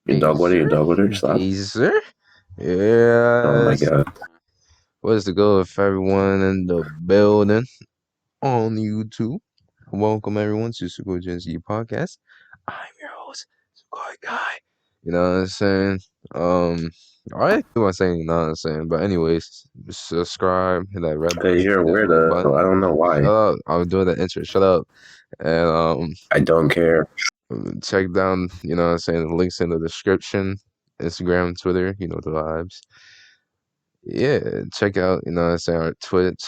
Your dog water, your dog water, stop. Yes, sir. Oh my Yes. god. What's the goal of everyone in the building on YouTube? Welcome everyone to SugoiGenZPodcast. I'm your host, Sugoi Guy. You know what I'm saying? I keep on saying you know what I'm saying, but anyways, subscribe, hit that red Cause you're a button. weirdo. I don't know Shut why. up. I'm doing the intro. Shut up. And I don't care. check down, you know what I'm saying, the links in the description. Instagram, Twitter, you know the vibes. Yeah, check out, you know what I'm saying, our Twitch.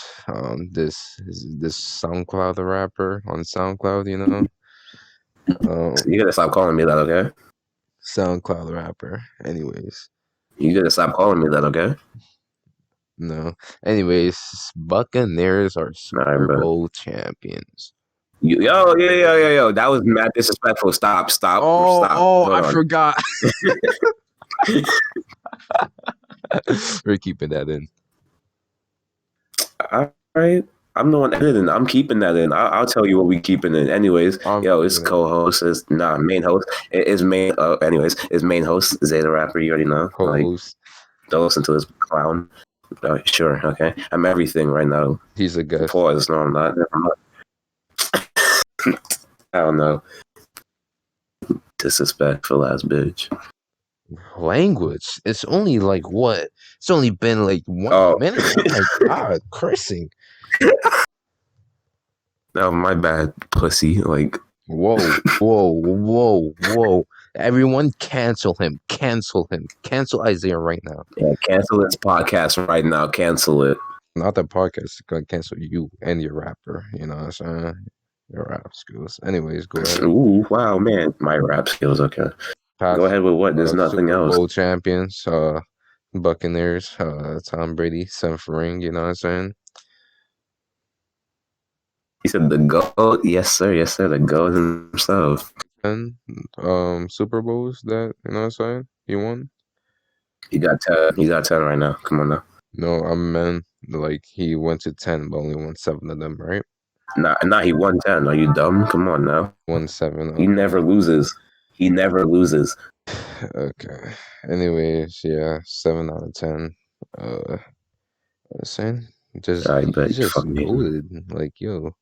This SoundCloud rapper on SoundCloud, you know. You gotta stop calling me that, okay? SoundCloud rapper. Anyways, You gotta stop calling me that, okay? no. Anyways, Buccaneers are Alright, Super but Bowl champions. yo. That was mad disrespectful. Stop. Hold I on. forgot. We're keeping that in. Alright. I'm the one editing. I'm keeping that in. I'll tell you what we keeping in. Anyways, I'm yo, it's keeping it co-host. Main host. It's main. Anyways, it's main host Zeta Rapper. You already know. Like, co-host. don't listen to this clown. Sure, okay. I'm everything right now. He's a guest. Pause. No, I'm not. I don't know. Disrespectful ass bitch. Language. It's only like what? It's only been like 1 minute. Oh my god, cursing. No, my bad, pussy. Like, Whoa. Everyone cancel him. Cancel Isaiah right now. yeah, cancel this podcast right now. Cancel it. Not the podcast is gonna cancel you and your rapper. You know what I'm saying? Your rap skills. Anyways, go ahead. Ooh, wow, man. My rap skills, okay. Go ahead with what? There's nothing Super else. Bowl champions, Buccaneers, Tom Brady, 7th ring, you know what I'm saying? He said the GOAT. Yes, sir. The GOAT himself. And Super Bowls that, you know what I'm saying? He won? He got 10. He got 10 right now. Come on now. No, I meant like he went to 10, but only won 7 of them, right? Nah, he won 10. Are you dumb? Come on now. Won 7. He never loses. Okay. Anyways, yeah, 7 out of 10. Saying just I bet he's you just fucking goated. Like, yo,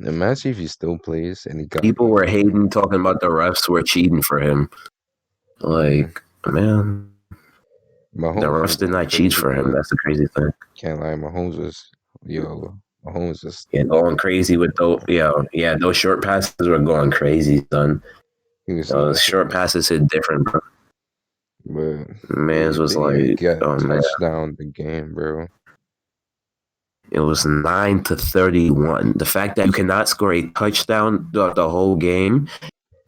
imagine if he still plays and he got people were hating, talking about the refs were cheating for him. Like, man, Mahomes, the refs did not cheat for him. That's the crazy thing. Can't lie, Mahomes was going crazy with those. Those short passes were going crazy, son. Those short passes hit different, bro. But man's was like, touchdown the game, bro. It was 9-31. The fact that you cannot score a touchdown throughout the whole game,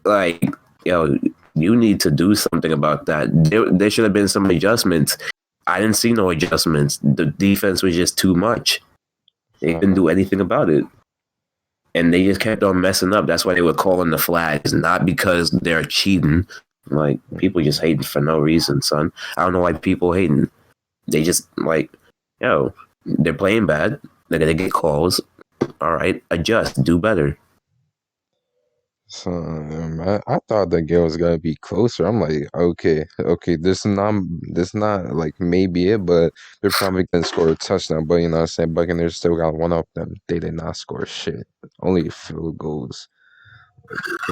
like, yo, you need to do something about that. There should have been some adjustments. I didn't see no adjustments. The defense was just too much. They couldn't do anything about it. And they just kept on messing up. That's why they were calling the flags, not because they're cheating. Like, people just hating for no reason, son. I don't know why people hating. They just, like, yo, they're playing bad. They're going to get calls. All right, adjust. Do better. So I thought the game was gonna be closer. I'm like, okay, this not like maybe it, but they're probably gonna score a touchdown. But you know what I'm saying, Buccaneers still got one up them. They did not score shit. Only field goals.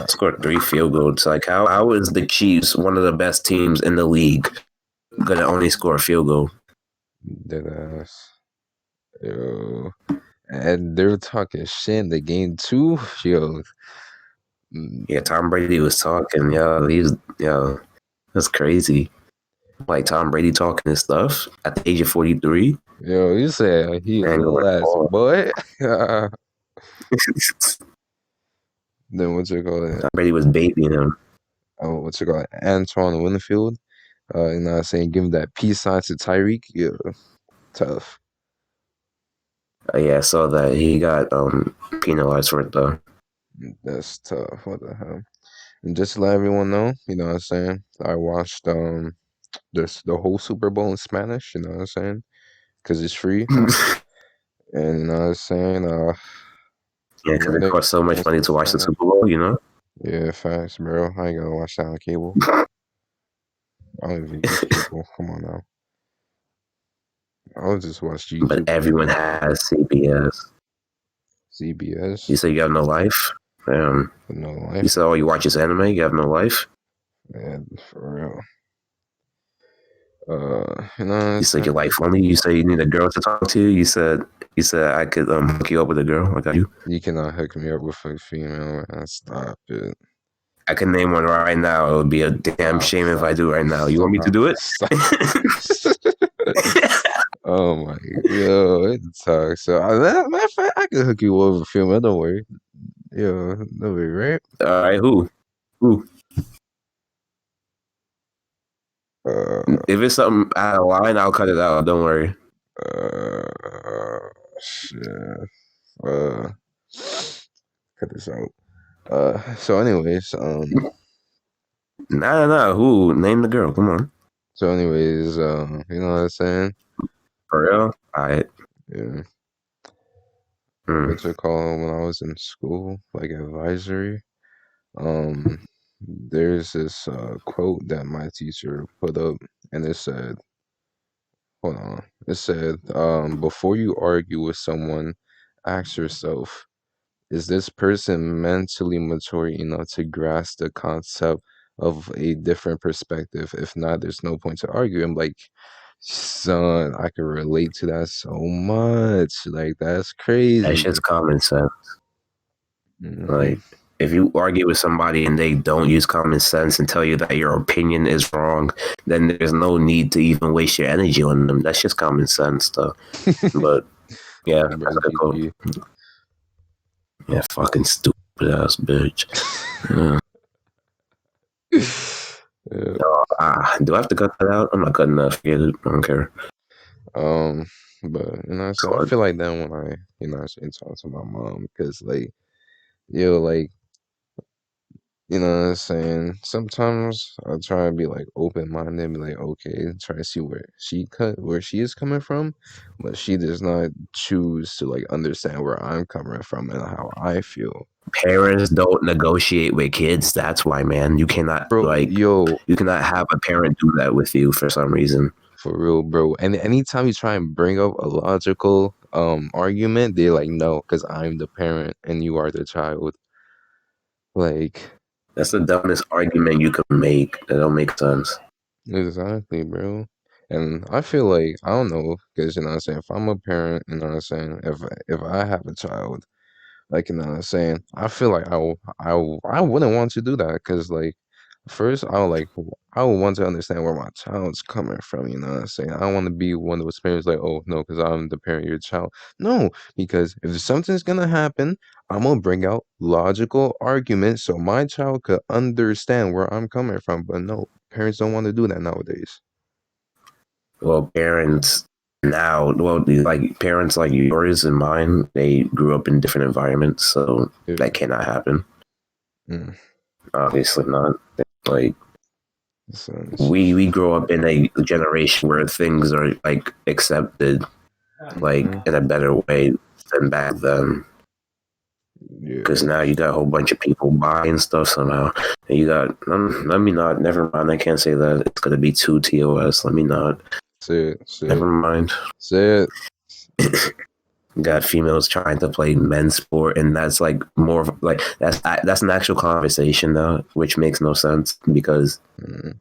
Scored 3 field goals. Like, how is the Chiefs, one of the best teams in the league, gonna only score a field goal? Dead ass. Yo. And they're talking shit in the game too. Yo. Yeah, Tom Brady was talking. That's crazy. Like, Tom Brady talking his stuff at the age of 43. Yo, you said he a little ass boy. Then what's it called? Tom Brady was babying him. Oh, what's it called? Antoine Winfield. You know what I'm saying? Give him that peace sign to Tyreek. Yeah, tough. Yeah, I saw that he got penalized for it though. That's tough. What the hell? And just to let everyone know, you know what I'm saying? I watched this the whole Super Bowl in Spanish. You know what I'm saying? Because it's free. And you know what I'm saying? Yeah, because it costs so much money to watch the Super Bowl. You know? Yeah, facts, bro. I ain't gonna watch that on cable. I don't even use cable. Come on now. I'll just watch But YouTube everyone videos. has CBS. You CBS, say you have no life? no You life. said all you watch is anime. You have no life. Man, for real. You know what I'm You said your life saying? only. You say you need a girl to talk to you. You said I could hook you up with a girl. I got you. You cannot hook me up with a female, man. Stop it. I can name one right now. It would be a damn Stop, shame if I stop, do right now. You want me to stop, do it? stop. Oh my, yo, it talks. So, matter of fact, I can hook you up with a female. Don't worry. Yo, don't worry, right? All right, who? Who? Uh, If it's something out of line, I'll cut it out. Don't worry. shit. Uh, cut this out. So anyways, Nah. Who? Name the girl. Come on. you know what I'm saying? For real? All right. Yeah. Hmm. What's it called when I was in school, like advisory? There's this quote that my teacher put up, and it said, hold on. It said, before you argue with someone, ask yourself, is this person mentally mature enough to grasp the concept of a different perspective? If not, there's no point to argue. I'm like, son, I can relate to that so much. Like, that's That's crazy. just common sense. Hmm. Like, if you argue with somebody and they don't use common sense and tell you that your opinion is wrong, then there's no need to even waste your energy on them. That's just common sense, though. But yeah, that's Bro, okay, cool. GG. Yeah, fucking stupid ass bitch. Yeah. Yeah. Do I have to cut that out? I'm not cutting that. Forget it. I don't care. Um, but you know what I'm saying? I Squad. feel like that when I, you know what I'm saying, talk to my mom, because like, like, you know what I'm saying? Sometimes I try to be like open minded, be like, okay, try to see where she is coming from, but she does not choose to like understand where I'm coming from and how I feel. Parents don't negotiate with kids. That's why, man. Bro, yo, You cannot have a parent do that with you for some reason. for real, bro. And anytime you try and bring up a logical argument, they're like, no, because I'm the parent and you are the child. Like, That's the dumbest argument you could make. That don't make sense. exactly, bro. And I feel like I don't know, because you know what I'm saying, if I'm a parent, you know what I'm saying, if I have a child, like you know what I'm saying, I feel like I wouldn't want to do that because like first I would want to understand where my child's coming from, you know what I'm saying? I don't want to be one of those parents like, oh no, because I'm the parent of your child. No, because if something's gonna happen, I'm gonna bring out logical arguments so my child could understand where I'm coming from. But no, parents don't want to do that nowadays. Well, parents now, like parents like yours and mine, they grew up in different environments, so Yeah. that cannot happen. Mm. Obviously not. Like Sense. we grow up in a generation where things are like accepted like Mhm. in a better way than back then. Because Yeah. now you got a whole bunch of people buying stuff somehow. And you got, let me not, never mind. I can't say that. It's going to be too TOS. Let me not. Say it. Say Never it. mind. Say it. Got females trying to play men's sport, and that's like more of, like that's an actual conversation though, which makes no sense because Mm.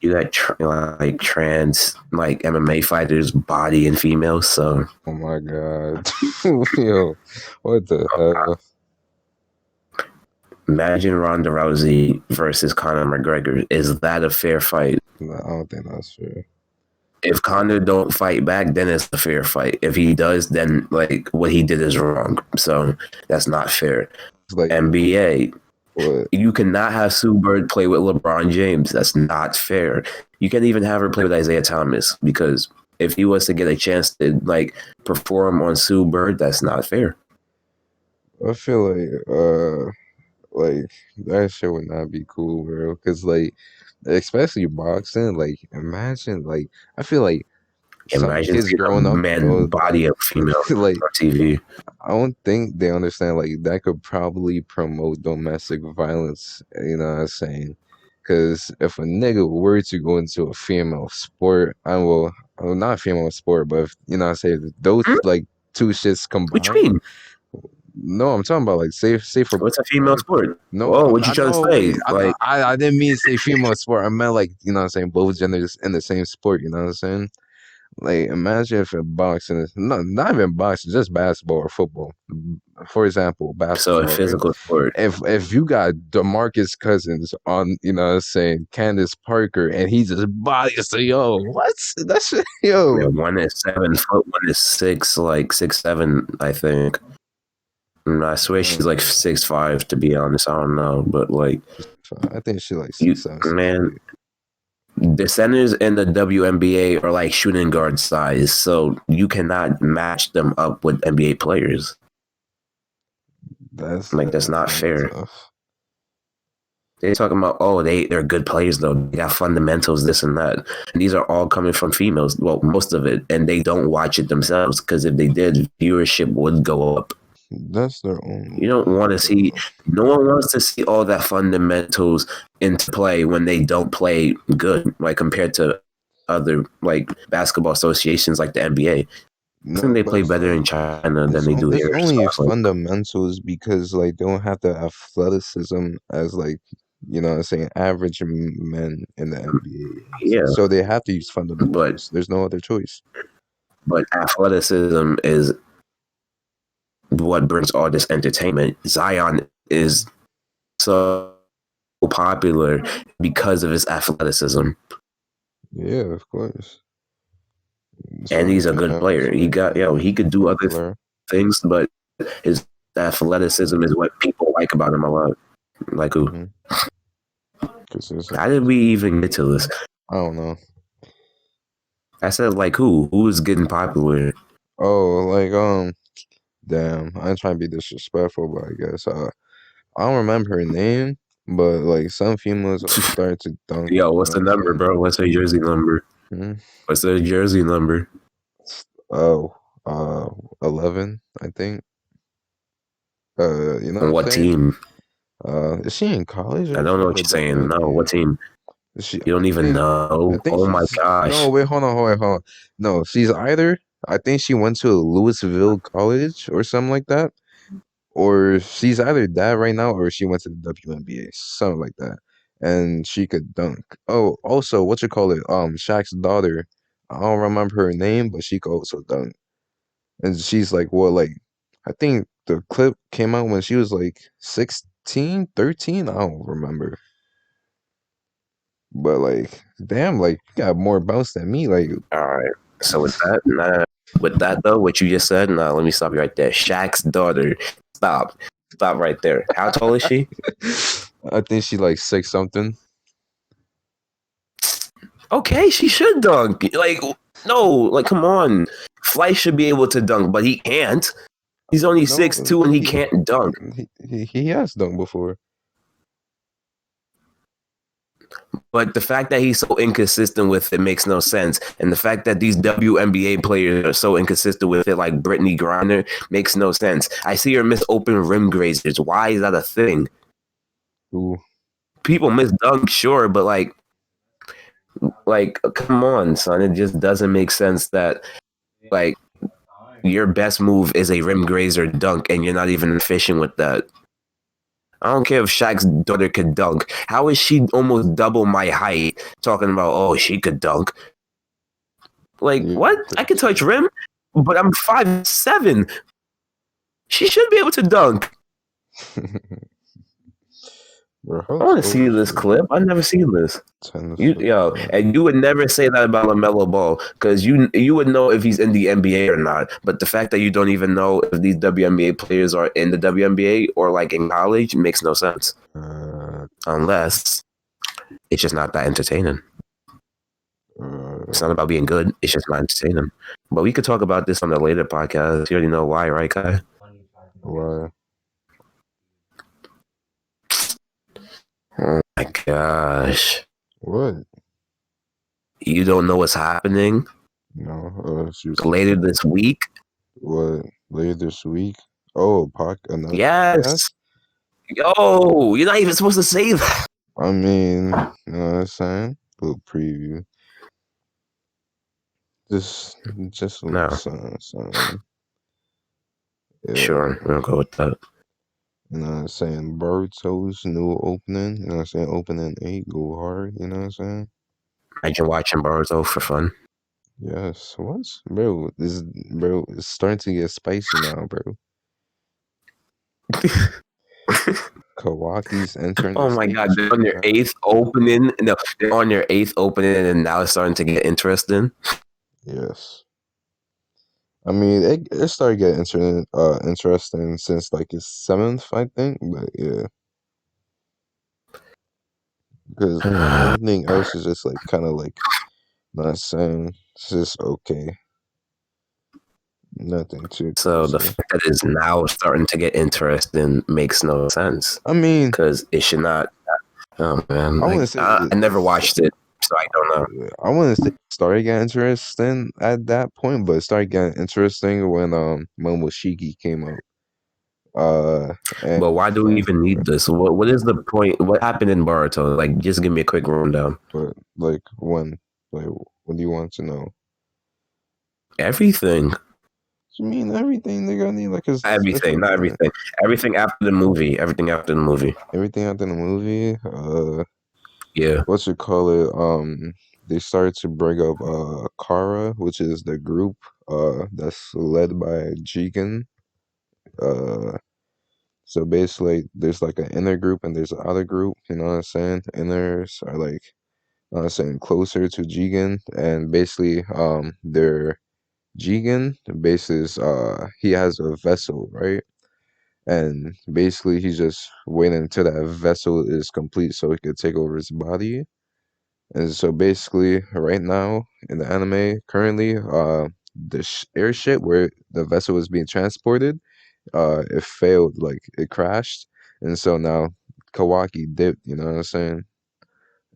you got like trans like MMA fighters bodying females. So Oh my God. Yo, what the hell? imagine Ronda Rousey versus Conor McGregor. Is that a fair fight? No, I don't think that's fair. If Conor don't fight back, then it's a fair fight. If he does, then like what he did is wrong. So that's not fair. It's like, NBA, what? you cannot have Sue Bird play with LeBron James. That's not fair. You can't even have her play with Isaiah Thomas because if he was to get a chance to like perform on Sue Bird, that's not fair. I feel like that shit would not be cool, bro. Cause like, especially boxing, like, imagine, like, I feel like some Imagine kids seeing a growing up, man body a female like, on TV. I don't think they understand, like, that could probably promote domestic violence, you know what I'm saying? Because if a nigga were to go into a female sport, I will, well, not a female sport, but if, you know, I say those Hmm? like two shits What you combined. mean? No, I'm talking about like say for What's a female sport? no, Oh, what you I trying to know. say? Wait, Like, I didn't mean to say female sport. I meant like, you know what I'm saying, both genders in the same sport. You know what I'm saying? Like, imagine if in boxing, not even boxing, just basketball or football. For example, so a basketball, right? physical sport. If you got DeMarcus Cousins on, you know what I'm saying, Candace Parker, and he just bodies to yo, what's that shit, Yeah, yo? one is 7 foot, one is six, like 6'7", I think. I swear she's like Uh, 6'5", to be honest. I don't know, but like I think she like you, 6'7", man, 6'8". the centers in the WNBA are like shooting guard size, so you cannot match them up with NBA players. Like that's That's not kind of fair. tough. They're talking about they're good players though. They got fundamentals, this and that. And these are all coming from females. Well, most of it, and they don't watch it themselves because if they did, viewership would go up. That's their own You don't want to see. fault. No one wants to see all that fundamentals into play when they don't play good, like compared to other like basketball associations like the NBA. I think No, they but play better in China than they do it's here. So only it's like, fundamentals because like they don't have the athleticism as like, you know what I'm saying, average men in the NBA. yeah, So they have to use but fundamentals. There's no other choice. athleticism is what brings all this entertainment. Zion is so popular because of his athleticism, Yeah, of course. and Someone he's a can good player. He absolutely got he could do other blur. things, but his athleticism is what people like about him a lot. Like who? Mm-hmm. Because How did we even get to this? I don't know. I said like who? Who is getting popular? Oh, like damn. I ain't trying to be disrespectful, but I guess I don't remember her name, but like some females like start to dunk. Yo, You what's know the what I'm number, saying? bro? What's her jersey number? Hmm. What's the jersey number? Oh, 11, I think. You know what On I'm what saying? team? Is she in college I or is don't she know in what the you're saying. No, what WNBA? team? Is she? You don't even I know. think Oh my she's no. gosh. Wait, hold on. No, she's either. I think she went to Louisville College or something like that, or she's either that right now or she went to the WNBA, something like that. And she could dunk. Oh, also, what you call it? Shaq's daughter. I don't remember her name, but she could also dunk. And she's like, what, like, I think the clip came out when she was like 16, 13. I don't remember. But like, damn, like you got more bounce than me. Like, All right. So with that though, what you just said, let me stop you right there. Shaq's daughter. Stop. Stop right there. How tall is she? I think she like six something. Okay, she should dunk. Like, no, like come on. Flight should be able to dunk, but he can't. He's only No, 6'2" and he can't dunk. he has dunked before. But the fact that he's so inconsistent with it makes no sense. And the fact that these WNBA players are so inconsistent with it, like Brittany Griner, makes no sense. I see her miss open rim grazers. Why is that a thing? Ooh. People miss dunk, sure, but like come on, son. It just doesn't make sense that like your best move is a rim grazer dunk and you're not even efficient with that. I don't care if Shaq's daughter could dunk. How is she almost double my height talking about, oh, she could dunk? Like, Yeah, what? I could touch rim, but I'm 5'7". She should be able to dunk. Bro, I how want to tall see is this she? clip. I've never seen this. 10 foot. And you would never say that about LaMelo Ball because you would know if he's in the NBA or not. But the fact that you don't even know if these WNBA players are in the WNBA or like in college makes no sense. Unless it's just not that entertaining. It's not about being good. It's just not entertaining. But we could talk about this on a later podcast. You already know why, right, Kai? Why? Oh my gosh. What? You don't know what's happening No, she was later this week? what later this week? Oh, another Yes. podcast? Yo, you're not even supposed to say that. I mean, you know what I'm saying? Little preview. Just, just a little No, something. Yeah. sure, we'll go with that. You know what I'm saying? Boruto's new opening. You know what I'm saying? Opening 8, go hard. You know what I'm saying? Imagine watching Boruto for fun. Yes. What? Bro, bro, it's starting to get spicy now, bro. Kawaki's entering the Oh my god, stage. they're on their Nah. eighth opening. No, they're on their eighth opening, and now it's starting to get interesting. Yes. I mean, it started getting interesting since like its seventh, I think. But yeah, because everything else is just like kind of like not saying it's just okay, nothing too So the crazy. fact that it's now starting to get interesting makes no sense I mean, because it should not. Oh man, I like wouldn't say I never watched it, so I don't know. I wouldn't say it started getting interesting at that point, but it started getting interesting when Momoshiki came out. But And why do we even need this? What is the point? What happened in Boruto? Like, just give me a quick rundown. but like when like what do you want to know? Everything, You mean everything they're gonna need like a everything, different not everything. Everything after the movie. Everything after the movie. everything after the movie. Yeah. What's it call it? They started to bring up Kara, which is the group that's led by Jigen. Uh, so basically, there's like an inner group and there's an outer group. You know what I'm saying? Inners are like, you know what I'm saying, closer to Jigen, and basically, their Jigen basically is he has a vessel, right? And basically, he's just waiting until that vessel is complete so he could take over his body. And so basically, right now in the anime, currently, the airship where the vessel was being transported, it failed, like it crashed, and so now Kawaki dipped. You know what I'm saying?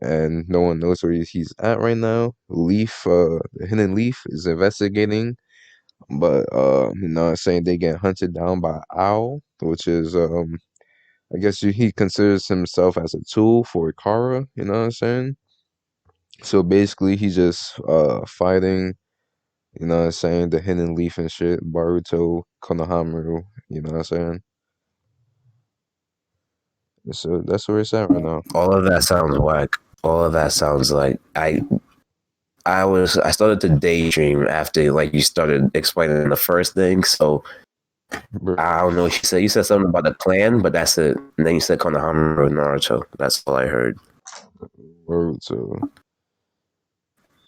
And no one knows where he's at right now. Leaf, the Hidden Leaf is investigating, but you know what I'm saying, they get hunted down by Owl, which is I guess he considers himself as a tool for Kara. You know what I'm saying? So basically, he's just fighting, you know what I'm saying, the Hidden Leaf and shit, Baruto, Konohamaru, you know what I'm saying? So that's where it's at right now. All of that sounds whack. All of that sounds like I started to daydream after like you started explaining the first thing. So Bro, I don't know what you said something about the clan, but that's it. And then you said Konohamaru and Naruto. That's all I heard. Baruto.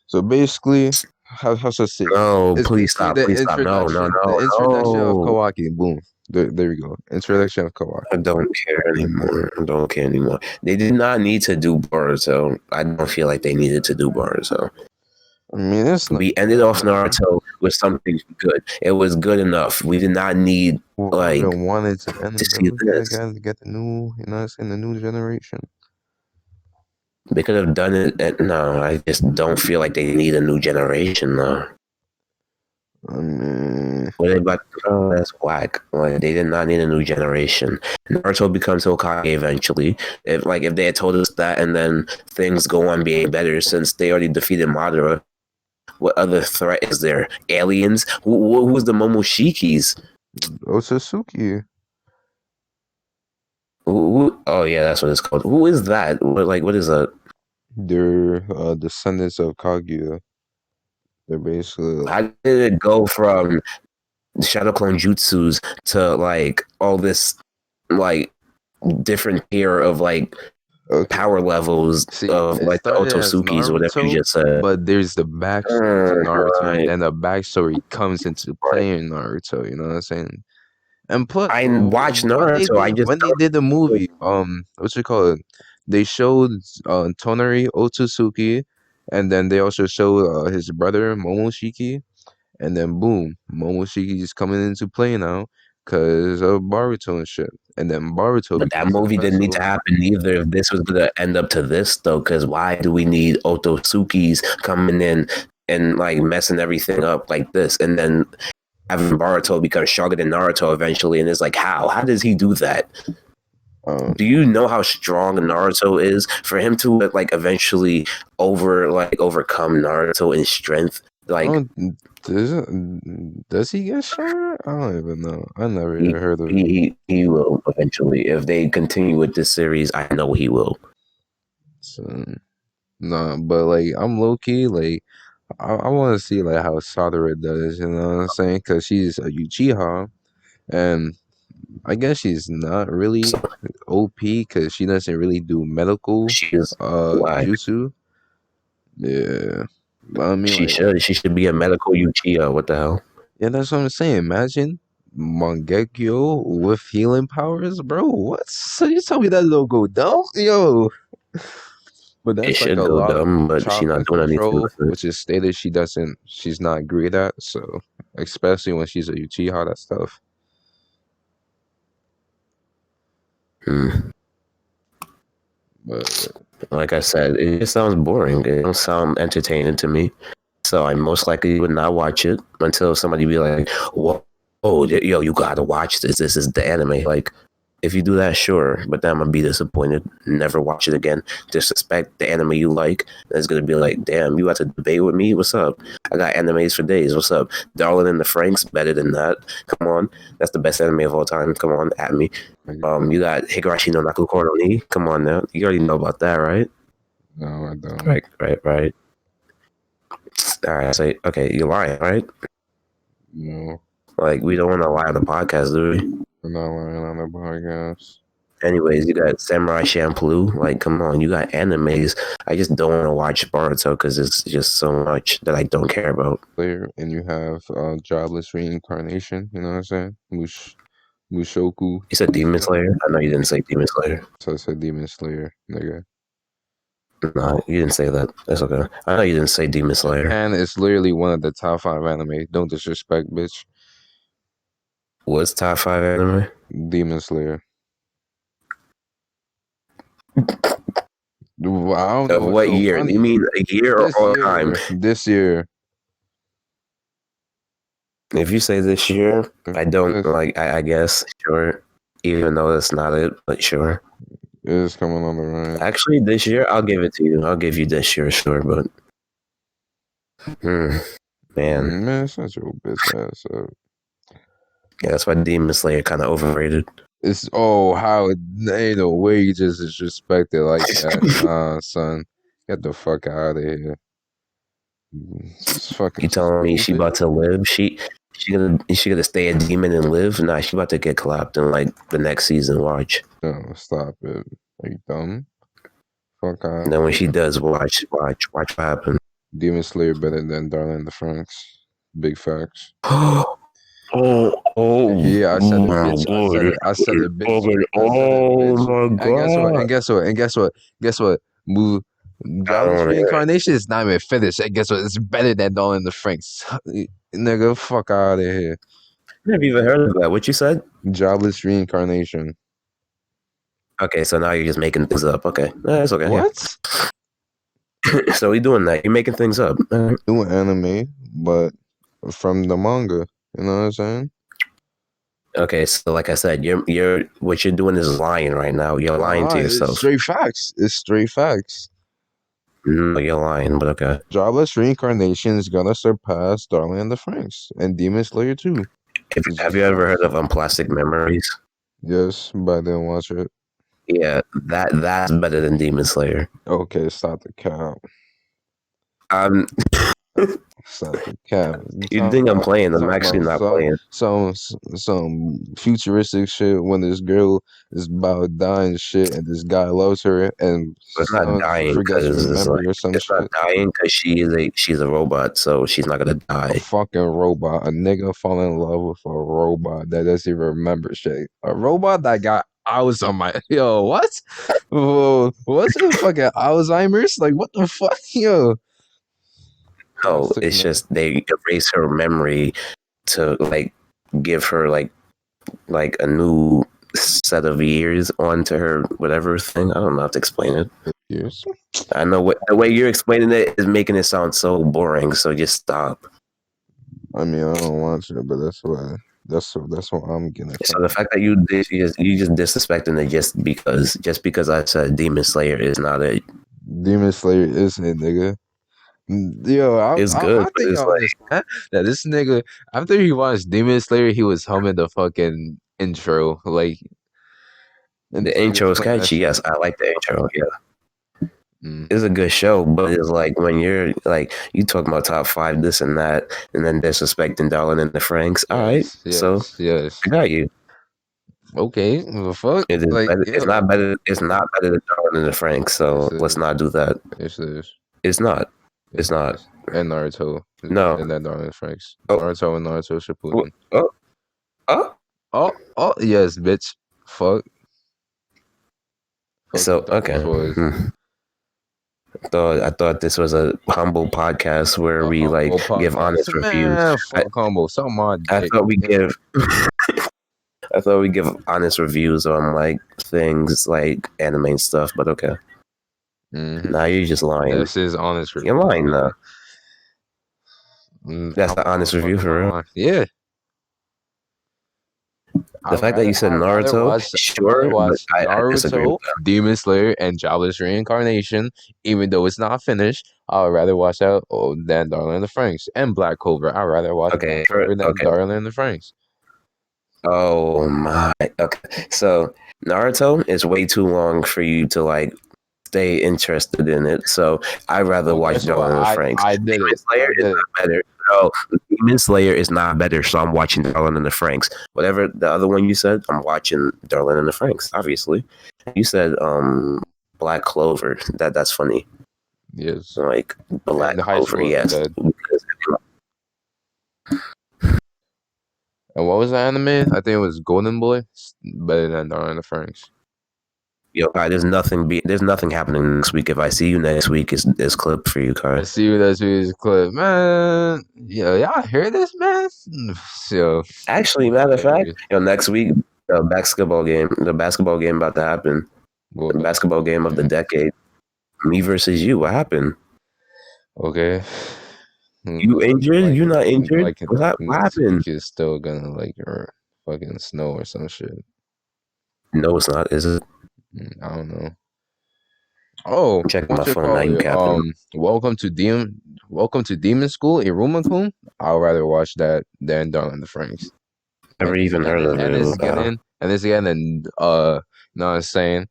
So basically, how should I say it? No, It's please basically stop. Please stop. No, no, the no, introduction of no. Kawaki. Boom. There you go. Introduction of I Kawaki. don't care anymore. I don't care anymore. They did not need to do Boruto. I don't feel like they needed to do Boruto. I mean, it's not We ended that off bad. Naruto with something good. It was good enough. We did not need Well, I like wouldn't want it to to end, see bro. this. Gotta get the new, you know what I'm saying, the new generation. They could have done it. No, I just don't feel like they need a new generation. No, I mean, what they about? Oh, that's whack. Like they did not need a new generation. Naruto becomes Hokage eventually. If they had told us that, and then things go on being better since they already defeated Madara. What other threat is there? Aliens? Who's the Momoshikis? Otsutsuki. Oh yeah, that's what it's called. Who is that? What is that? They're descendants of Kaguya. They're basically like, How did it go from Shadow Clone Jutsus to like all this like different tier of like okay. power levels See, of it like the started as Ototsukis, whatever you Naruto, just said? but there's the backstory to Oh, Naruto, and right, then the backstory comes into right. play in Naruto. You know what I'm saying? And plus, I watched Naruto. I just when they did the movie, what's it called? They showed Tonari Otsutsuki, and then they also showed his brother Momoshiki, and then boom, Momoshiki is coming into play now because of Baruto and shit. And then Baruto But that becomes the movie didn't need to vessel. happen either if this was going to end up to this, though, because why do we need Ototsukis coming in and like messing everything up like this? And then having Baruto become stronger than Naruto eventually. And it's like, how? How does he do that? Do you know how strong Naruto is? For him to like eventually overcome Naruto in strength, I like don't. Does he get stronger? I don't even know. I never even he, heard of it. he will eventually. If they continue with this series, I know he will. So, nah, but like I'm low key like I want to see like how Sadara does. You know what I'm saying? Because she's a Uchiha, and I guess she's not So really OP because she doesn't really do medical she is why jutsu. Yeah. But I mean she like should. She should be a medical Uchiha. What the hell? yeah, that's what I'm saying. Imagine Mangekyo with healing powers, bro. What? So you tell me that little go dumb? Yo. But It that's like should a go lot of dumb, but she's chakra not doing anything control, with it. which is stated she's not great at. So especially when she's a Uchiha, that stuff. Hmm. But Like I said, it just sounds boring. It don't sound entertaining to me. So I most likely would not watch it until somebody be like, "Whoa, yo, you gotta watch this. This is the anime." Like, if you do that, sure, but then I'm gonna be disappointed. Never watch it again. Disrespect the anime you like. And it's gonna be like, damn, you got to debate with me. What's up? I got animes for days. What's up? Darling in the Franxx, better than that. Come on, that's the best anime of all time. Come on, at me. You got Higurashi no Nakuko no Ni. Come on now, you already know about that, right? no, I don't. Right. All right, say okay, you're lying, right? No, Like we don't want to lie on the podcast, do we? I'm not lying on the podcast. Anyways, you got Samurai Champloo. Like, come on, you got animes. I just don't want to watch Boruto because it's just so much that I don't care about. Player, and you have jobless reincarnation. You know what I'm saying? Mushoku. You said Demon Tensei. Slayer? I know you didn't say Demon Slayer. So I said Demon Slayer, nigga. No, you didn't say that. That's okay. I know you didn't say Demon Slayer. And it's literally one of the top 5 anime. Don't disrespect, bitch. What's top five anime? Demon Slayer. Well, I don't know Of what's what so year? You funny. mean a year or This all time? year, this year, If you say this year, I don't this like. I guess sure. Even though that's not it, but sure. is coming on the run. Actually, this year I'll give it to you. I'll give you this year, sure. But man, Man, shut your bitch ass up. yeah, that's why Demon Slayer kind of overrated. It's how ain't no way you just disrespect it like that. Nah, son, get the fuck out of here. It's fucking You telling me she stupid. about to live? She gonna stay a demon and live? Nah, she about to get clapped in like the next season. Watch. No, stop it. Are you dumb? Fuck out And of then when she here. does, watch what happens. Demon Slayer better than Darling in the Franxx. Big facts. Oh Yeah, I said it, my bitch. I god! said it. I said it, bitch. I said it, Oh bitch. my And guess what? god! And guess what? And guess what? Guess what? Move. I don't Jobless want to hear it. reincarnation is not even finished. And guess what? It's better than Darling in the Franxx. Nigga, fuck out of here. I never even heard of that. What you said? Jobless reincarnation. Okay, so now you're just making things up. Okay, that's okay. Yeah. What? So we doing that? You're making things up. New anime, but from the manga. You know what I'm saying? Okay, so like I said, you're what you're doing is lying right now. You're lying to Nah, it's yourself. straight facts. It's straight facts. No, you're lying, but okay. Jobless reincarnation is gonna surpass Darling in the Franxx and Demon Slayer too. It's Have just you ever heard facts. of Plastic Memories? Yes, but I didn't watch it. Yeah, that's better than Demon Slayer. Okay, stop the cap. Um, Stop the cap. You you talking think I'm about playing? I'm talking actually about not playing. some futuristic shit when this girl is about to die and shit, and this guy loves her, and But it's not she dying forgets her because it's like memory or some it's not shit. dying because she's a robot, so she's not gonna A die. fucking robot. A nigga fall in love with a robot that doesn't even remember shit. A robot that got hours on my what? Whoa, what's it fucking Alzheimer's? Like what the fuck? Yo. No, Plastic it's man. just they erase her memory to like give her like a new set of years onto her whatever thing. I don't know how to explain it. Yes. I know what the way you're explaining it is making it sound so boring. So just stop. I mean I don't watch it, but that's why. That's what I'm getting So from the it. fact that you just disrespecting it just because I said Demon Slayer is not a Demon Slayer isn't it, nigga? Yo, it's I good, but think it's y'all like understand that this nigga after he watched Demon Slayer, he was humming the fucking intro, like the he was intro is playing that catchy. shit. Yes, I like the intro. Yeah, Mm, it's a good show, but it's like when you're like you talking about top five, this and that, and then disrespecting Darling and the Franks. All right, yes, so yes, yes. I got you. Okay, the fuck, It is like better. It's yo, not better. It's not better than Darling and the Franks. yes, So it let's is, not do that. yes, it is, It's not. yes, It's it not. is. And Naruto is No. better than Darling Franks. Oh. Naruto and Naruto Oh. Shippuden. Oh. Oh. Oh, yes, bitch. Fuck, fuck you So thought this okay. was I thought this was a humble podcast where a we like humble give podcast, honest reviews. man. I, Fuck humble, suck my I dick. thought we give I thought we give honest reviews on like things like anime and stuff, but okay. Mm-hmm. Now you're just lying. This is honest You're review, lying now. nigga. That's the I'm honest review fucking for real. lying. Yeah, The fact that you said Naruto, I'd rather sure, but watch I disagree with Naruto, that. Demon Slayer, and Jobless Reincarnation, even though it's not finished. I'd rather watch that than Darling in the Franxx and Black Clover. I'd rather watch Black Clover than Okay. Darling in the Franxx. Oh my. Okay. So Naruto is way too long for you to like stay interested in it. So I'd rather Well, watch guess what? Darling in the Franks. I did Demon it. Slayer I is did it. not better. No, Demon Slayer is not better. So I'm watching Darling in the Franks. Whatever the other one you said, I'm watching Darling in the Franks. Obviously, you said Black Clover. That's funny. Yes. Like Black And the High Clover, School of the yes. Dead. And what was the anime? I think it was Golden Boy. It's better than Darling in the Franxx. Yo, Kai, there's nothing happening next week. If I see you next week, is clip for you, I Kai. see you that this clip, man. Yo, y'all hear this, man? Yo, Actually, matter of fact, angry. next week the basketball game about to happen. What The basketball game of the game? decade. Me versus you. What happened? Okay. You injured? You not injured? Like What next happened? week is still gonna like or fucking snow or some shit. No, it's not. Is it? I don't know. Oh, Check my what you phone now. call You it? capping. Welcome to Demon School, Irumakun. I'd rather watch that than Darling in the Franks. Never even heard of And it's it. getting you know what I'm saying?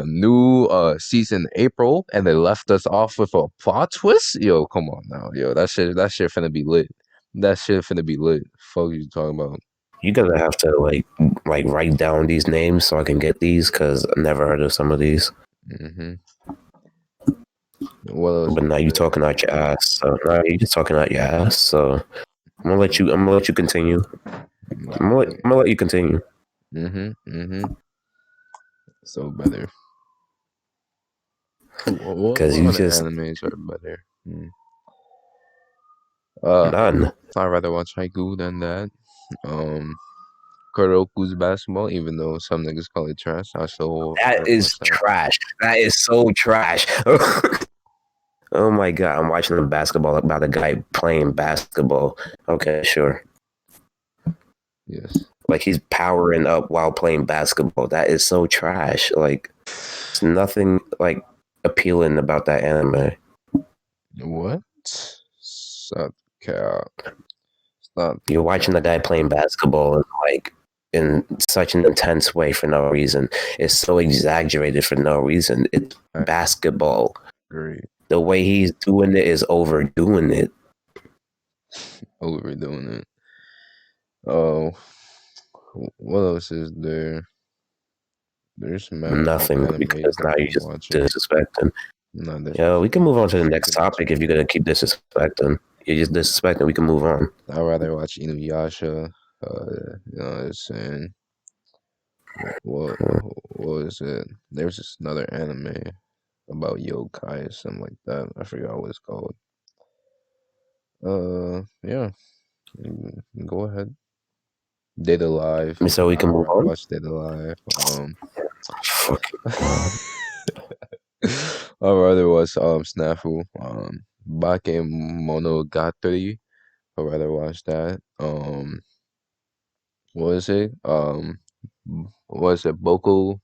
New season April, and they left us off with a plot twist. Yo, come on now, yo, that shit finna be lit. That shit finna be lit. Fuck you talking about? You gonna have to like write down these names so I can get these because I never heard of some of these. Mm-hmm. What else But is now you there? talking out your ass. So now you just talking out your ass. So I'm gonna let you continue. I'm gonna let you continue Mm-hmm. Mm-hmm. So better. because What you other just animes are better? Uh, none. I'd rather watch Haiku than that. Um, Kuroko's basketball, even though some niggas call it trash, I still That rather is watch that. trash. That is so trash. Oh my god, I'm watching a basketball about a guy playing basketball. Okay, sure. Yes. Like he's powering up while playing basketball. That is so trash. Like there's nothing like appealing about that anime. What? Stop cap. Stop You're watching cap. the guy playing basketball and like in such an intense way for no reason. It's so exaggerated for no reason. It's I basketball. agree. The way he's doing it is overdoing it. Overdoing it. Oh, what else is there? There's mad other Nothing animes because that now you're I'm just watching. disrespecting. No, Yeah, we can move on to the we next can watch topic if you're gonna keep disrespecting. You're just disrespecting. We can move on. I'd rather watch Inuyasha. You know what I'm saying? What is it? There's just another anime about yokai or something like that. I forgot what it's called. Yeah. Go ahead. Data Live. So we I'd can move rather on. watch Data Live. Fucking God. I'd rather watch Snafu. Bakemonogatari. I'd rather watch that. what is it? What is it? Boku,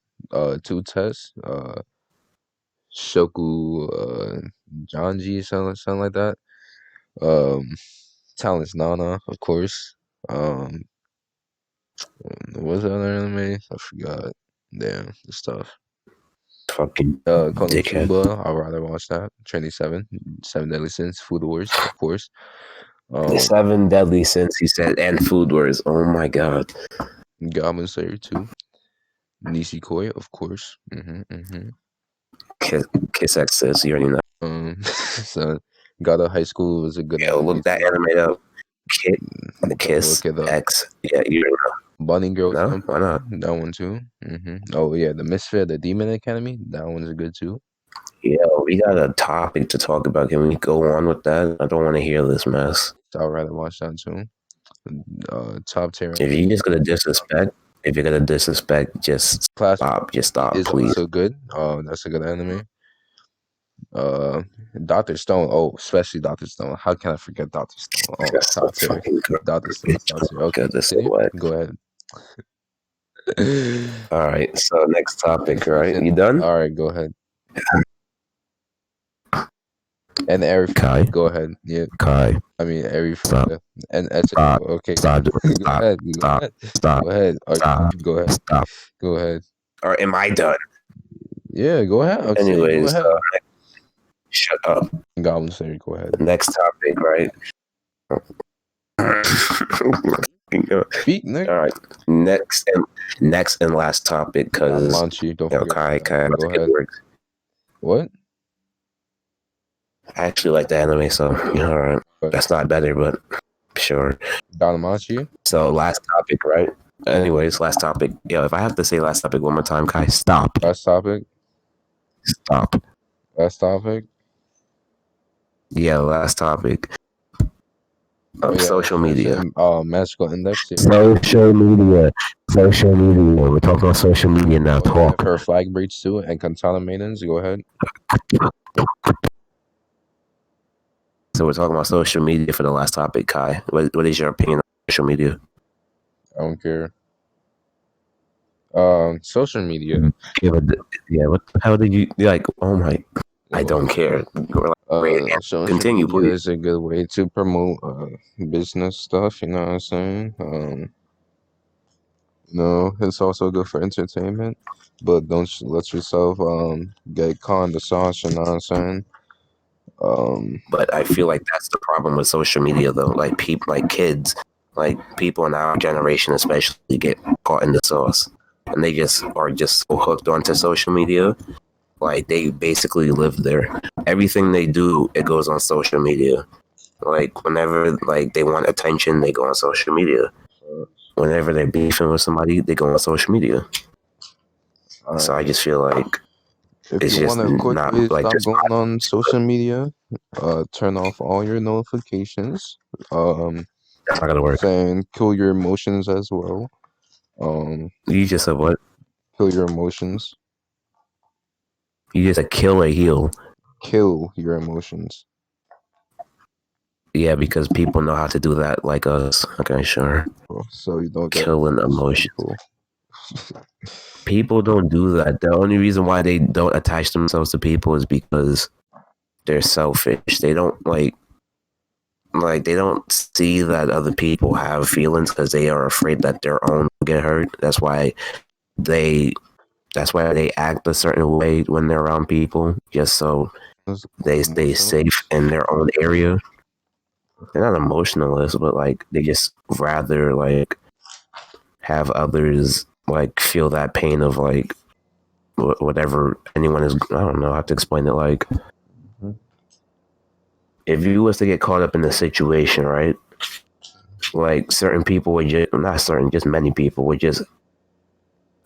two tests, Shoku, Janji, something like that. Um, Talent's Nana, of course. Um, what's the other anime? I forgot. Damn, the stuff. Fucking dickhead. Konosuba, I'd rather watch that. Training Seven, Seven Deadly Sins, Food Wars, of course. The Um, seven deadly sins, he said, and food wars. Oh my god. Goblin Slayer 2, Nisekoi, of course. Kiss X says, you already know. So God of High School was a good Yo, anime look that too. anime up. Kid, the Don't Kiss look it up. X. Yeah, you already Bunny Girl know. No? Why not? Senpai, that one too. Oh yeah, the Misfit, the Demon Academy, that one's good too. Yo, we got a topic to talk about. Can we go on with that? I don't want to hear this mess. I'd rather watch that too. Top tier If you're anime. just gonna disrespect, just Class stop. Just stop, is please. also good. That's a good anime. Uh, Doctor Stone. Oh, especially Doctor Stone. How can I forget Doctor Stone? Oh, That's so top tier. fucking good. Doctor Stone's Bitch. top Oh tier. my Okay, god, that's so continue. wet. Go ahead. All right, so next topic, right? Misfits You and done? all right, go ahead. And every Kai, go ahead. Yeah, Kai, I mean every stop, and that's stop, okay. stop, Go stop, ahead. Go stop, ahead. stop, Go ahead. Are you stop, done? Go ahead. stop. Go ahead. Or am I done? Yeah, go ahead. I'm saying go Anyways, ahead. shut up. Goblin Slayer, go ahead. Next topic, right? Speak, Nick. All right. Next and last topic, because Manchi, don't forget Kai, about that. about Go to get ahead. work. What? I actually like the anime, so all right. What? That's not better, but sure. Dynamachi? So last topic, right? Anyways, last topic. Yo, if I have to say last topic one more time, Kai, stop. Last topic? Stop. Last topic? Yeah, last topic. Oh yeah, Social that's media. it. Magical Index. Yeah. Social media. Social media. We're talking about social media now. Go ahead Talk. for Flag Breach 2 and Katana Maidens. Go ahead. So we're talking about social media for the last topic, Kai. What is your opinion on social media? I don't care. Social media. Yeah, what the hell did you like? Oh my, I don't Well, care. social Continue, media please. is a good way to promote business stuff. You know what I'm saying? It's also good for entertainment, but don't let yourself get caught in the sauce. You know what I'm saying? But I feel like that's the problem with social media, though. Like people, like kids, like people in our generation, especially, get caught in the sauce, and they just are just so hooked onto social media. Like they basically live there. Everything they do, it goes on social media. Like whenever like they want attention, they go on social media. Whenever they're beefing with somebody, they go on social media. All So I right. just feel like If it's you want just a quick way not to like stop just going on social media, turn off all your notifications. that's not gonna work. Saying kill your emotions as well. Um, You just said what? kill your emotions. You just said kill or heal. Kill your emotions. Yeah, because people know how to do that like us. Okay, sure. So you don't get Killing attached to emotions. people. People don't do that. The only reason why they don't attach themselves to people is because they're selfish. They don't like they don't see that other people have feelings because they are afraid that their own will get hurt. They that's why they act a certain way when they're around people, just so they stay safe in their own area. They're not emotionalists, but like they just rather like have others like feel that pain of like whatever anyone is. I don't know how to explain it. Like if you was to get caught up in the situation, right? Like certain people would just not certain, just many people would just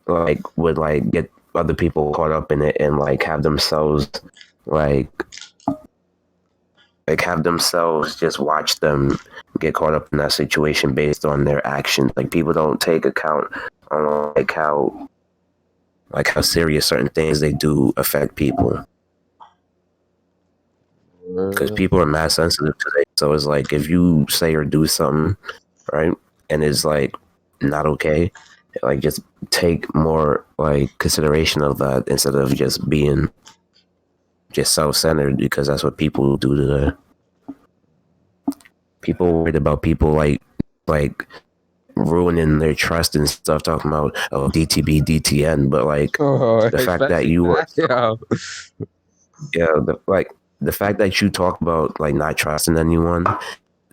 would like get other people caught up in it and like like have themselves just watch them get caught up in that situation based on their actions. Like people don't take account on how serious certain things they do affect people. Because people are mass sensitive today. So it's like if you say or do something, right, and it's like not okay. Like just take more like consideration of that instead of just being just self-centered, because that's what people do today. People worried about people like ruining their trust and stuff, talking about DTB, DTN, but like Oh, the fact that especially you are that, yeah. yeah, the fact that you talk about like not trusting anyone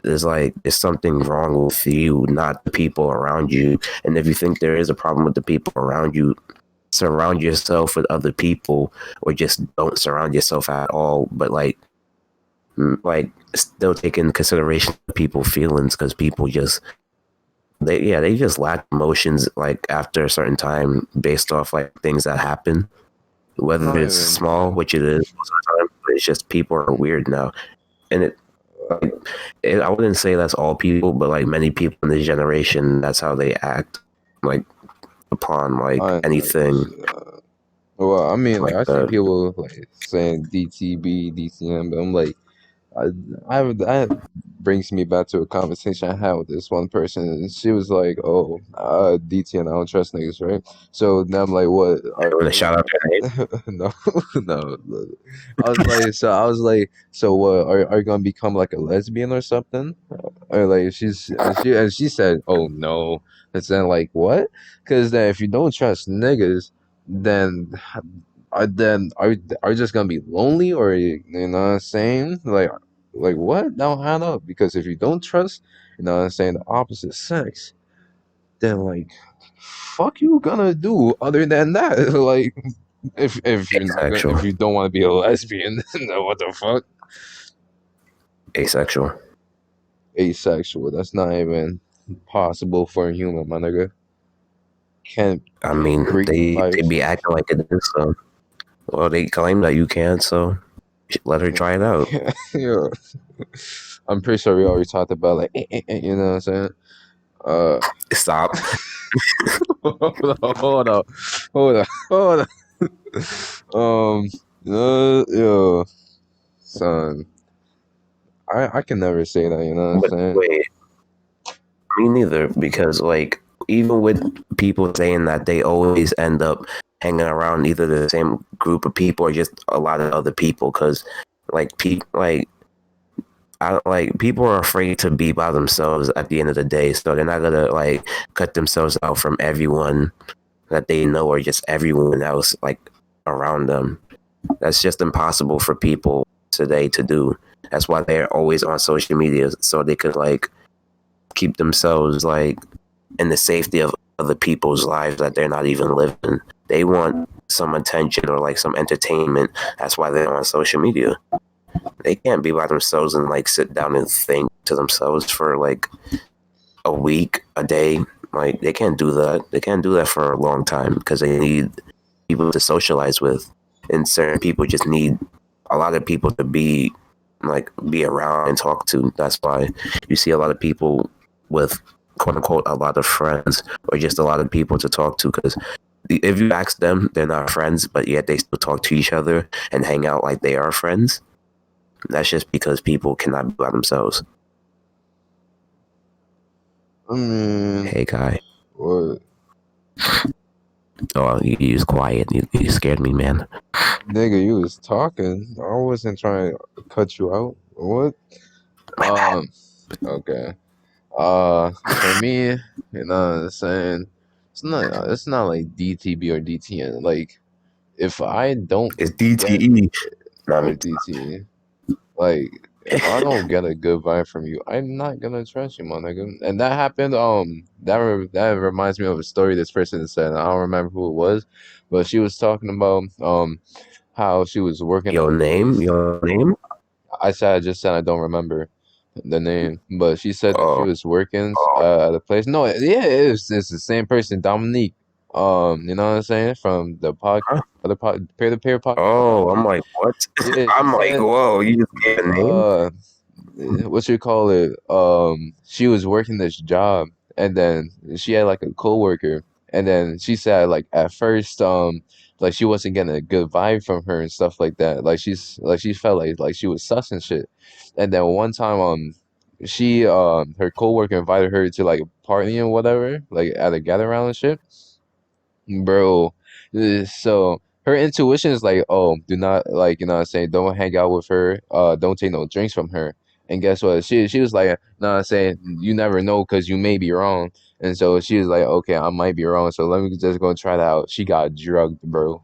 is like there's something wrong with you, not the people around you. And if you think there is a problem with the people around you, surround yourself with other people, or just don't surround yourself at all. But like still take into consideration people feelings, because people just they just lack emotions like after a certain time based off like things that happen, whether Not it's even small, that. which it is most of the time, but it's just people are weird now. And like, I wouldn't say that's all people, but like many people in this generation, that's how they act, like upon like I never anything see that. Well, I mean, like like I see that. people like saying DTB, DTM, but I'm like, I, that brings me back to a conversation I had with this one person, and she was like, "Oh, DTN, I don't trust niggas, right?" So now I'm like, "What? You want to shout out their name? No, no." I was like, so what? Are you gonna become like a lesbian or something? Or like she said, "Oh no." It's then like what? Because then if you don't trust niggas, then are you just gonna be lonely, or you know what I'm saying? Like what? Don't add up, because if you don't trust, you know what I'm saying, the opposite sex, then like fuck you gonna do other than that? Like if you're not gonna, Asexual. if you don't want to be a lesbian, then what the fuck? Asexual. Asexual. That's not even possible for a human, my nigga. Can't I mean, Greek they life. be acting like it is. So, well, they claim that you can't. So, let her try it out. Yeah. I'm pretty sure we already talked about like you know what I'm saying? Uh Stop. hold on, hold on, hold on. Yeah, son, I can never say that. You know what I'm But saying? wait, me neither. Because like even with people saying that, they always end up hanging around either the same group of people or just a lot of other people. Because like people are afraid to be by themselves at the end of the day, so they're not gonna like cut themselves out from everyone that they know or just everyone else like around them. That's just impossible for people today to do. That's why they're always on social media, so they could like keep themselves like in the safety of other people's lives that they're not even living. They want some attention or like some entertainment. That's why they're on social media. They can't be by themselves and like sit down and think to themselves for like a week, a day. Like they can't do that. They can't do that for a long time because they need people to socialize with, and certain people just need a lot of people to be around and talk to. That's why you see a lot of people with quote unquote a lot of friends or just a lot of people to talk to, because if you ask them, they're not friends, but yet they still talk to each other and hang out like they are friends. That's just because people cannot be by themselves. I mean, Hey, Kai. what? Oh, you was quiet. You scared me, man. Nigga, you was talking. I wasn't trying to cut you out. What? My bad. Okay. For me, you know what I'm saying? It's not like DTB or DTN. Like, if I don't It's get DTE. No, I or mean, DT, like if I don't get a good vibe from you, I'm not gonna trust you, my nigga. And that happened. That reminds me of a story this person said. I don't remember who it was, but she was talking about how she was working at your a name, place. your name. I just said I don't remember the name, but she said that she Oh, was working oh, at a place. No, yeah, it is. It's the same person, Dominique. You know what I'm saying, from the huh? other peer to peer podcast, Oh, I'm Dominique. like, what? Yeah, she I'm like, said, whoa, you just gave a name? uh, what you call it? She was working this job, and then she had like a coworker, and then she said like at first, like she wasn't getting a good vibe from her and stuff like that. Like she felt like she was sus and shit. And then one time, her coworker invited her to like a party and whatever, like at a gather around and shit. Bro, so her intuition is like, oh, do not like, you know what I'm saying, don't hang out with her, don't take no drinks from her. And guess what? She was like, you know what I'm saying, you never know because you may be wrong. And so she was like, okay, I might be wrong, so let me just go try that out. She got drugged, bro.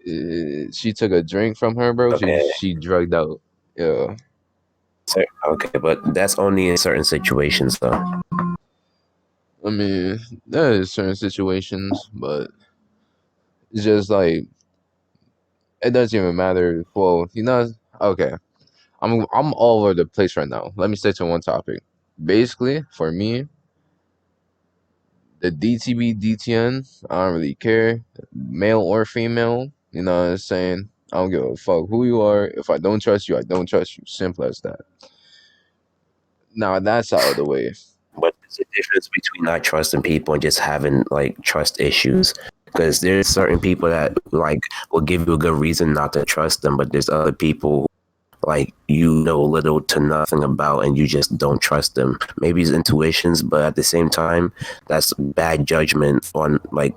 She took a drink from her, bro. Okay. She drugged out. Yeah. Okay, but that's only in certain situations, though. I mean, there is certain situations, but it's just like it doesn't even matter. Well, you know, okay. I'm all over the place right now. Let me stick to one topic. Basically, for me, the DTB DTN, I don't really care, male or female. You know what I'm saying? I don't give a fuck who you are. If I don't trust you, I don't trust you. Simple as that. Now that's out of the way. But there's a difference between not trusting people and just having like trust issues. Because there's certain people that like will give you a good reason not to trust them, but there's other people like you know little to nothing about and you just don't trust them. Maybe it's intuitions, but at the same time, that's bad judgment on like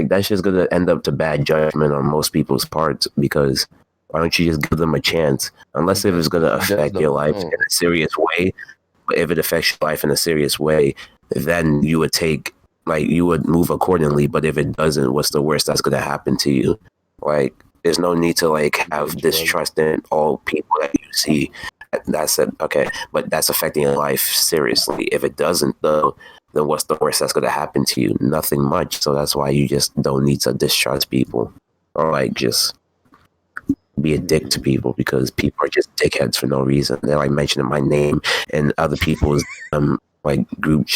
that's just gonna end up to bad judgment on most people's parts because why don't you just give them a chance? Unless if it's gonna You just affect your don't life know. in a serious way, but if it affects your life in a serious way, then you would take like you would move accordingly. But if it doesn't, what's the worst that's gonna happen to you? Like there's no need to like Get have drugged. distrust in all people that you see. That's it. Okay, but that's affecting your life seriously. If it doesn't, though, then what's the worst that's gonna happen to you? Nothing much. So that's why you just don't need to distrust people or like just be a dick to people because people are just dickheads for no reason. They're like mentioning my name and other people's like group.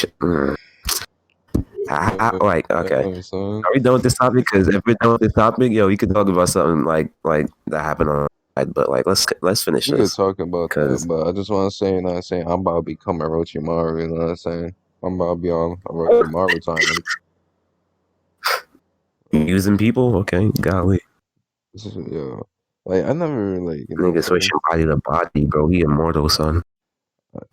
Like okay, Son. are we done with this topic? Because if we're done with this topic, yo, we could talk about something like that happened on. But like, let's finish We could this talk about that, because but I just want to say, you know what I'm saying, I'm about to become a Orochimaru, you know what I'm saying? I'm about to be on Orochimaru time. using people, okay, golly, Yeah. Like, I never, like, you know what I'm nigga saying? switching body to body, bro. He immortal, son.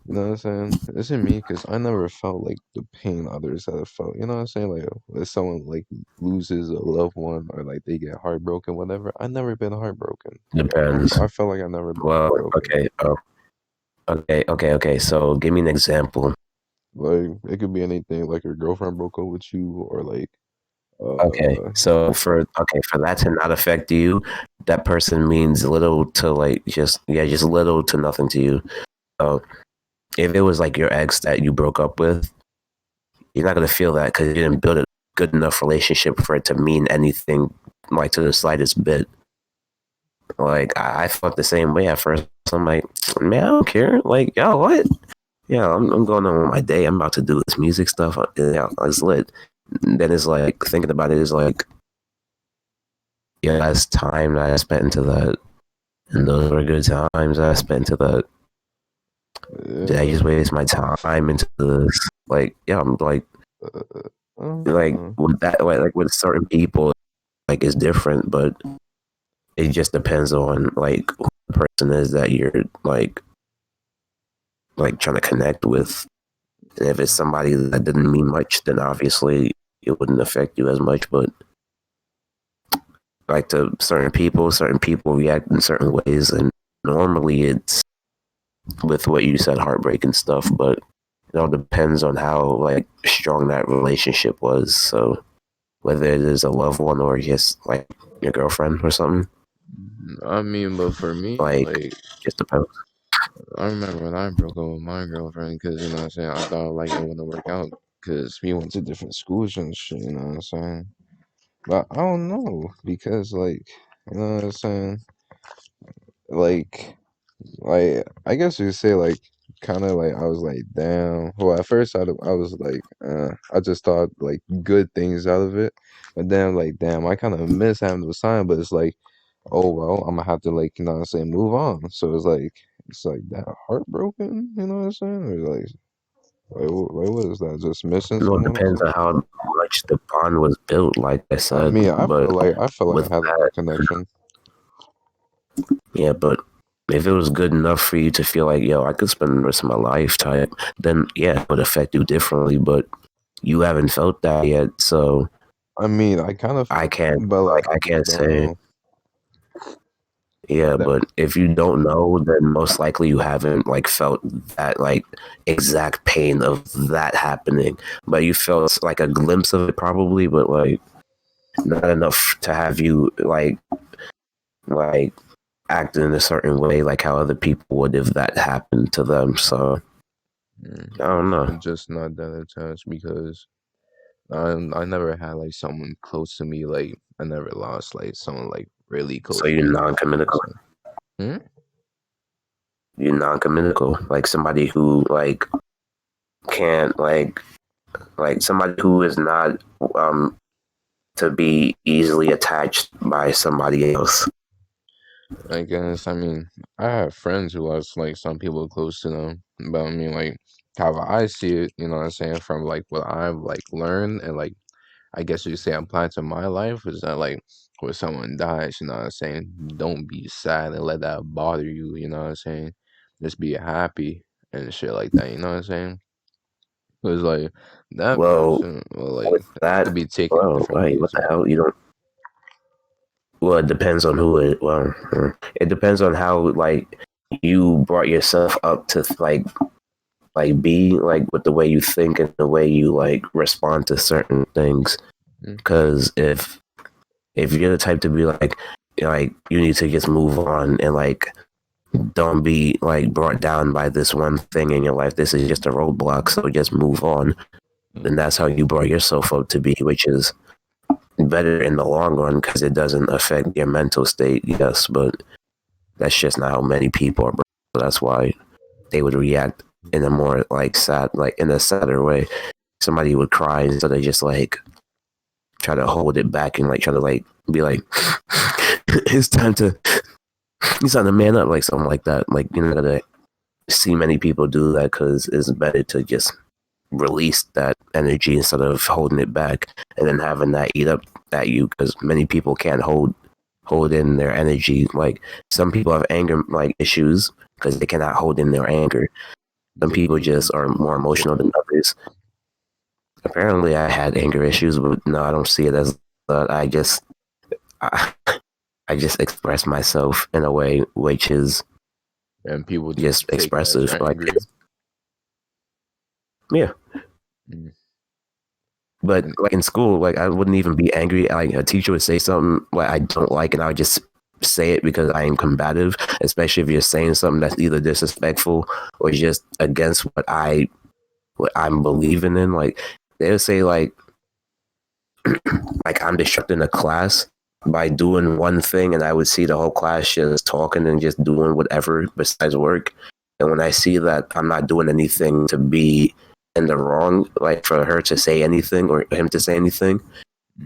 You know what I'm saying? It's in me because I never felt like the pain others have felt. You know what I'm saying? Like if someone like loses a loved one or like they get heartbroken, whatever. I never been heartbroken. Depends. I felt like I never been Well, heartbroken. okay, okay. So give me an example. Like it could be anything. Like your girlfriend broke up with you, or like Okay, uh so for that to not affect you, that person means little to like just little to nothing to you. So if it was like your ex that you broke up with, you're not gonna feel that because you didn't build a good enough relationship for it to mean anything like to the slightest bit. Like I felt the same way at first. I'm like, man, I don't care. Like, yo, what? Yeah, I'm going on with my day. I'm about to do this music stuff. Yeah, it's lit. And then it's like thinking about it is like, yeah, that's time that I spent into that, and those were good times I spent into that. Did I yeah. just waste my time into this? Like, yeah, I'm like Uh, with that, like with certain people, like it's different, but it just depends on like who the person is that you're like trying to connect with. And if it's somebody that didn't mean much, then obviously it wouldn't affect you as much. But like to certain people react in certain ways, and normally it's with what you said, heartbreak and stuff. But it all depends on how like strong that relationship was. So whether it is a loved one or just like your girlfriend or something, I mean, but for me, like like just depends. I remember when I broke up with my girlfriend because you know what I'm saying I thought like it wouldn't work out because we went to different schools and shit. You know what I'm saying? But I don't know because like you know what I'm saying like I guess you could say like kind of like I was like damn. Well, at first I was like I just thought like good things out of it, but then like damn I kind of miss having those time. But it's like oh well I'm gonna have to like you know what I'm saying move on. So it's like that heartbroken. You know what I'm saying? Or like what is that? Just missing No, it someone or depends on something? how much the bond was built, like I I said. mean But I felt like with I had a good that, connection. yeah, but if it was good enough for you to feel like, yo, I could spend the rest of my life type, then yeah, it would affect you differently. But you haven't felt that yet, so I mean, I kind of, I can't but like I I just can't don't say. know. Yeah, That but if you don't know, then most likely you haven't like felt that like exact pain of that happening. But you felt like a glimpse of it probably, but like not enough to have you like act in a certain way like how other people would if that happened to them. So I don't know. I'm just not that attached because I never had like someone close to me. Like I never lost like someone like really So close to you're me. non-communicable. So, hmm? You're non-communicable, like somebody who like can't like somebody who is not um to be easily attached by somebody else. I guess I mean I have friends who lost like some people close to them, but I mean like how I see it, you know what I'm saying, from like what I've like learned and like I guess you could say applied to my life is that like when someone dies, you know what I'm saying, don't be sad and let that bother you, you know what I'm saying? Just be happy and shit like that, you know what I'm saying? Because like that Well, person, well, like with that, could be taken well, different like what ways, the man. hell? You don't. Well, it depends on who it. Well, it depends on how like you brought yourself up to like be like with the way you think and the way you like respond to certain things. Mm, Because if you're the type to be like you need to just move on and like don't be like brought down by this one thing in your life. This is just a roadblock, so just move on. mm, And that's how you brought yourself up to be, which is better in the long run because it doesn't affect your mental state. Yes, but that's just not how many people are. So that's why they would react in a more like sad, like in a sadder way. Somebody would cry instead of just like try to hold it back and like try to like be like, it's time to, it's time to man up, like something like that. Like you're not gonna see many people do that because it's better to just release that energy instead of holding it back and then having that eat up at you because many people can't hold in their energy. Like some people have anger like issues because they cannot hold in their anger. Some They people can't just are more control emotional than others. Apparently, I had anger issues, but no, I don't see it as that. I, I just express myself in a way which is it, and people just just take it as expressive. you're Like, angry. yeah. Mm, But and like in school, like I wouldn't even be angry. Like a teacher would say something like I don't like, and I would just say it because I am combative. Especially if you're saying something that's either disrespectful or just against what I'm believing in. Like they'll say like I'm disrupting a class by doing one thing, and I would see the whole class just talking and just doing whatever besides work. And when I see that I'm not doing anything to be in the wrong, like for her to say anything or him to say anything,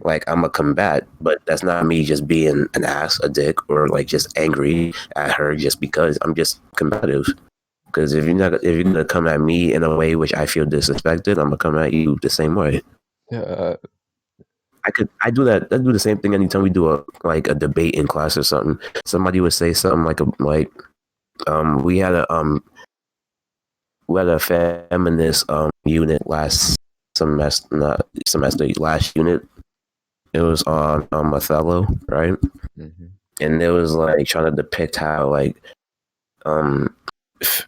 like I'm a combat, but that's not me just being an ass, a dick, or like just angry at her just because I'm just combative. Because if you're gonna come at me in a way which I feel disrespected, I'm gonna come at you the same way. uh, I do that. I do the same thing anytime we do a debate in class or something. Somebody would say something like we had a feminist unit last semester, not semester, last unit. It was on Othello, right? mhm. And it was like trying to depict how um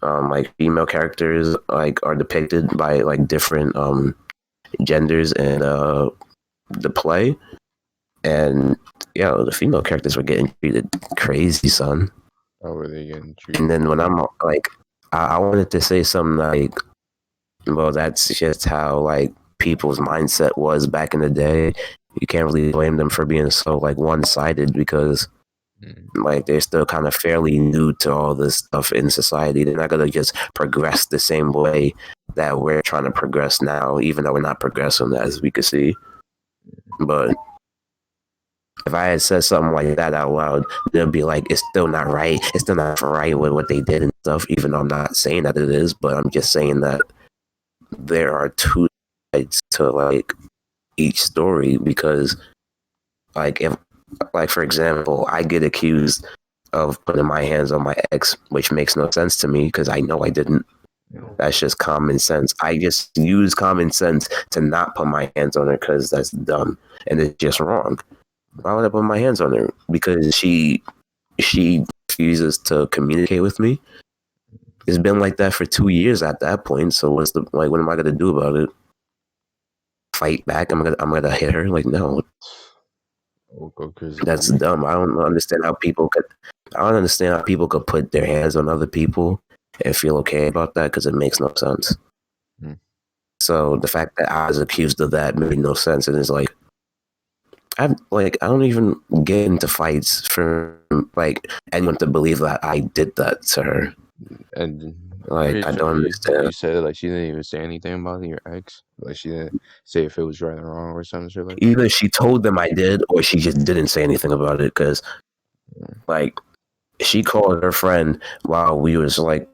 like female characters like are depicted by like different genders in the play. And the female characters were getting treated crazy, son. How were they getting And treated? then when I'm like, I wanted to say something like, well, that's just how like people's mindset was back in the day. You can't really blame them for being so like one-sided because Mm, like they're still kind of fairly new to all this stuff in society. They're not gonna just progress the same way that we're trying to progress now, even though we're not progressing as we could see. But if I had said something like that out loud, they'll be like, it's still not right. It's still not right with what they did and stuff, even though I'm not saying that it is, but I'm just saying that there are two sides to like each story because like if like for example, I get accused of putting my hands on my ex, which makes no sense to me because I know I didn't. That's just common sense. I just use common sense to not put my hands on her because that's dumb and it's just wrong. Why would I put my hands on her? Because she refuses to communicate with me. It's been like that for 2 years at that point. So what's the like? What am I gonna do about it? Fight back? I'm gonna hit her? Like no, that's dumb. I don't understand how people could. I don't understand how people could put their hands on other people and feel okay about that because it makes no sense. So the fact that I was accused of that made no sense, and it's like I don't even get into fights for like anyone to believe that I did that to her. And Like I don't understand. you said like she didn't even say anything about your ex. Like she didn't say if it was right or wrong or some shit like that. Either she told them I did, or she just didn't say anything about it. Because like she called her friend while we was like.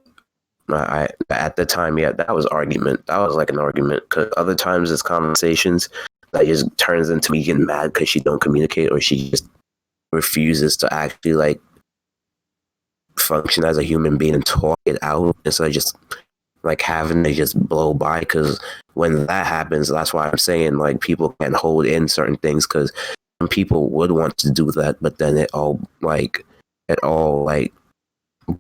I at the time, yeah, that was argument. That was like an argument. Because other times it's conversations that just turns into me getting mad because she don't communicate or she just refuses to actually like function as a human being and talk it out instead of just like having to just blow by. Because when that happens, that's why I'm saying like people can hold in certain things because some people would want to do that, but then it all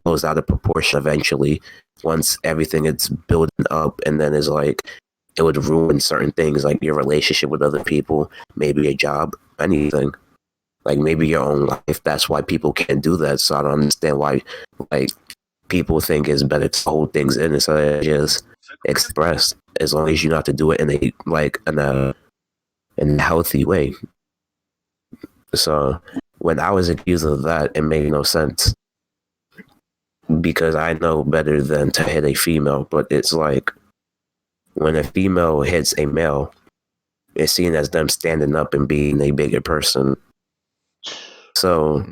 blows out of proportion eventually once everything is building up, and then is like it would ruin certain things like your relationship with other people, maybe a job, anything, like maybe your own life. That's why people can't do that. So I don't understand why like people think it's better to hold things in instead of just express, as long as you know how to do it in a healthy way. So when I was accused of that, it made no sense because I know better than to hit a female. But it's like when a female hits a male, it's seen as them standing up and being a bigger person. So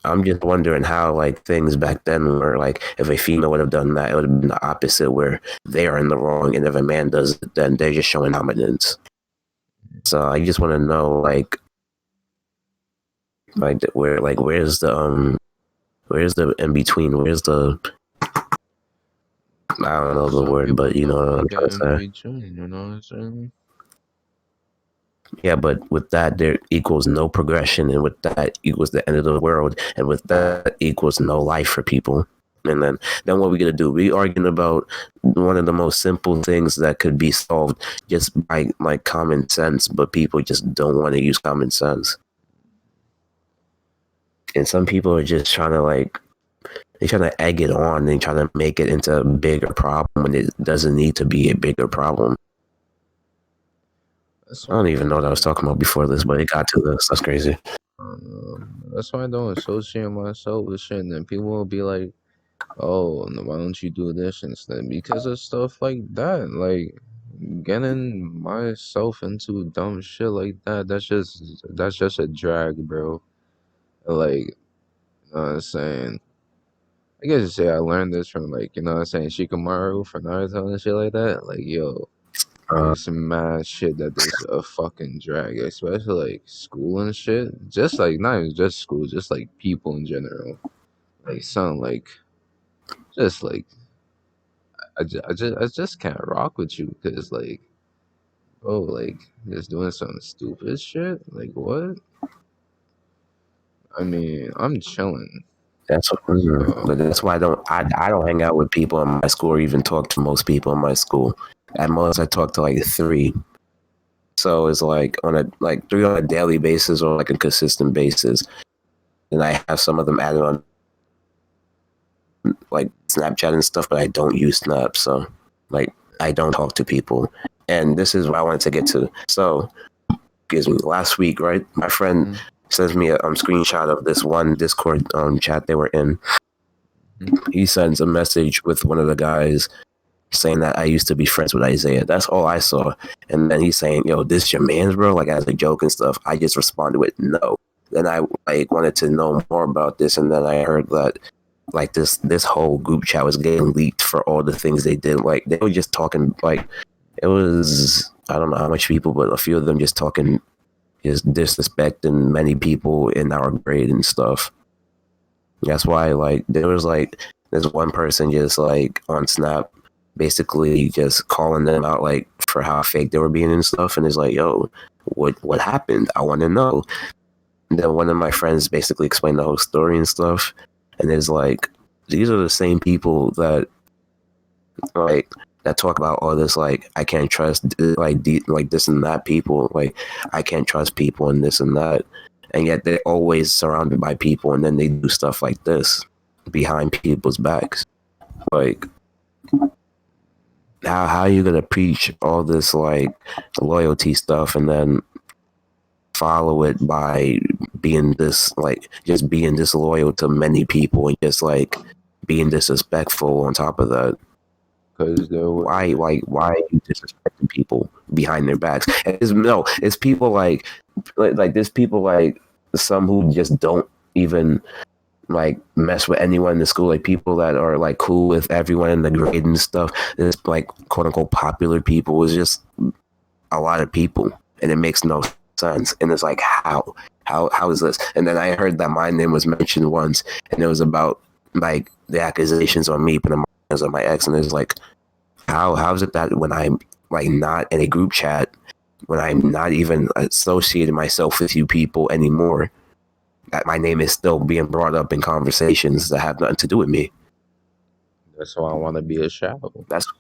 I'm just wondering how like things back then were like if a female would have done that, it would have been the opposite where they are in the wrong, and if a man does it, then they're just showing dominance. So I just want to know where's the in between? Where's the I don't know the word, but you know what I'm trying to say. You know what I'm saying? Yeah, but with that, there equals no progression, and with that equals the end of the world, and with that equals no life for people. And then what we gonna do? We arguing about one of the most simple things that could be solved just by like common sense, but people just don't want to use common sense. And some people are just trying to they're trying to egg it on and trying to make it into a bigger problem when it doesn't need to be a bigger problem. I don't even know what I was talking about before this, but it got to this. That's crazy. That's why I don't associate myself with shit. And then people will be like, "Oh, why don't you do this instead?" Because of stuff like that, like getting myself into dumb shit like that. That's just a drag, bro. Like, you know what I'm saying? I guess you say I learned this from like, you know what I'm saying, Shikamaru from Naruto and shit like that. Like, yo, there's some mad shit that is a fucking drag, especially like school and shit. Just like not even just school, just like people in general. Like something like just like I just can't rock with you because like, oh, like just doing some stupid shit. Like what? I mean, I'm chilling. But that's why I don't hang out with people in my school or even talk to most people in my school. At most, I talk to like 3. So it's like on a like 3 on a daily basis or like a consistent basis. And I have some of them added on like Snapchat and stuff, but I don't use Snap. So like I don't talk to people. And this is what I wanted to get to. So, excuse me, last week, right? My friend sends me a screenshot of this one Discord chat they were in. He sends a message with one of the guys saying that I used to be friends with Isaiah. That's all I saw. And then he's saying, "Yo, this your man's, bro?" Like as a joke and stuff. I just responded with no. Then I like wanted to know more about this, and then I heard that like this whole group chat was getting leaked for all the things they did. Like they were just talking like it was I don't know how much people, but a few of them just talking, just disrespecting many people in our grade and stuff. That's why like there was like this one person just like on Snap basically just calling them out like for how fake they were being and stuff, and it's like, yo, what happened? I want to know. And then one of my friends basically explained the whole story and stuff, and it's like these are the same people that like that talk about all this like I can't trust like this and that people, like I can't trust people and this and that, and yet they're always surrounded by people, and then they do stuff like this behind people's backs. Like how are you gonna preach all this like loyalty stuff and then follow it by being this like just being disloyal to many people and just like being disrespectful on top of that? Because there were Why are you disrespecting people behind their backs? And it's people like there's people like some who just don't even like mess with anyone in the school, like people that are like cool with everyone in the grade and stuff. There's like quote unquote popular people. It's just a lot of people, and it makes no sense. And it's like how is this? And then I heard that my name was mentioned once, and it was about like the accusations on me, but the was on my ex, and it's like how is it that when I'm like not in a group chat, when I'm not even associating myself with you people anymore, that my name is still being brought up in conversations that have nothing to do with me? that's why I want to be a shadow. That's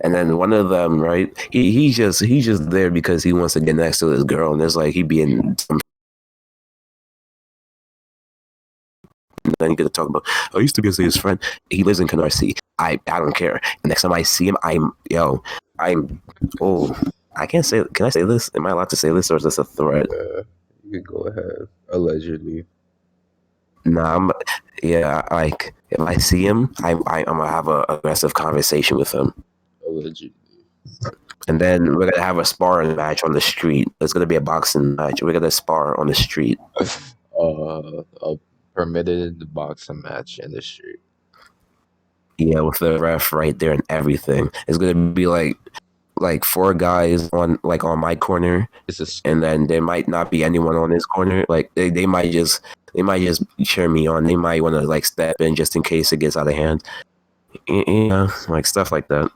and then one of them, right? He's just there because he wants to get next to this girl, and it's like he being some. And then you get to talk about. I used to be his friend. He lives in Canarsie. I don't care. The next time I see him, I'm oh I can't say. Can I say this? Am I allowed to say this, or is this a threat? You could go ahead. Allegedly. Nah, yeah. Like if I see him, I'm gonna have a aggressive conversation with him. Allegedly. And then we're gonna have a sparring match on the street. It's gonna be a boxing match. We're gonna spar on the street. A permitted boxing match in the street. Yeah, with the ref right there and everything. It's gonna be like four guys on my corner, and then there might not be anyone on his corner. Like they might just cheer me on. They might want to like step in just in case it gets out of hand. Yeah, like stuff like that.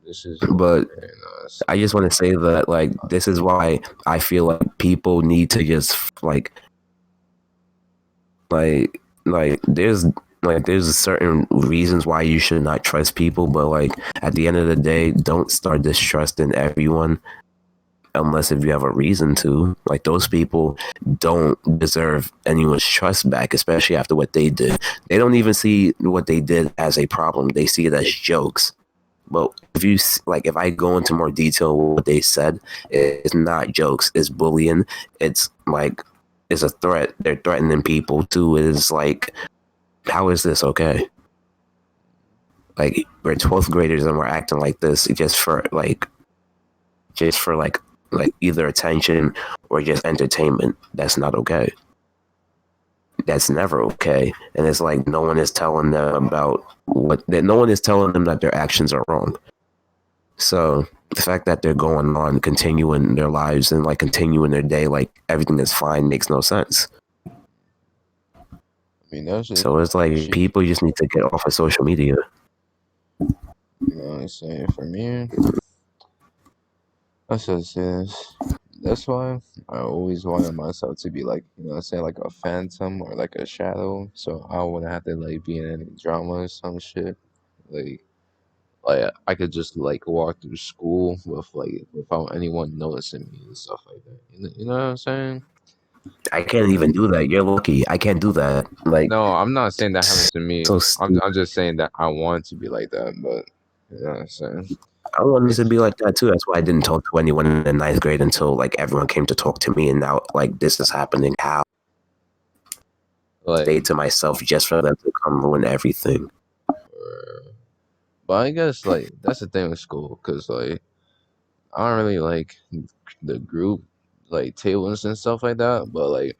This is But I just want to say that like this is why I feel like people need to just like there's certain reasons why you should not trust people, but like at the end of the day, don't start distrusting everyone unless if you have a reason to. Like those people don't deserve anyone's trust back, especially after what they did. They don't even see what they did as a problem. They see it as jokes. But if I go into more detail what they said, it's not jokes. It's bullying. It's like it's a threat. They're threatening people too. It's like, how is this okay? Like we're 12th graders and we're acting like this just for like either attention or just entertainment. That's not okay. That's never okay. And it's like no one is telling them no one is telling them that their actions are wrong. So the fact that they're going on, continuing their lives and like continuing their day, like everything is fine, makes no sense. I mean, that's just, so it's like people just need to get off of social media. You know what I'm saying? For me, that's just this. That's why I always wanted myself to be like, you know what I'm saying, like a phantom or like a shadow. So I wouldn't have to like be in any drama or some shit. Like, I could just like walk through school with like without anyone noticing me and stuff like that. You know what I'm saying? I can't even do that. You're lucky. I can't do that. Like, No, I'm not saying that happens to me. so I'm just saying that I want to be like that, but you know what I'm saying? I wanted to be like that too. That's why I didn't talk to anyone in the ninth grade until like everyone came to talk to me, and now like this is happening. How? Like, Stay to myself just for them to come ruin everything. but I guess like that's the thing with school, cause like I don't really like the group like tables and stuff like that, but like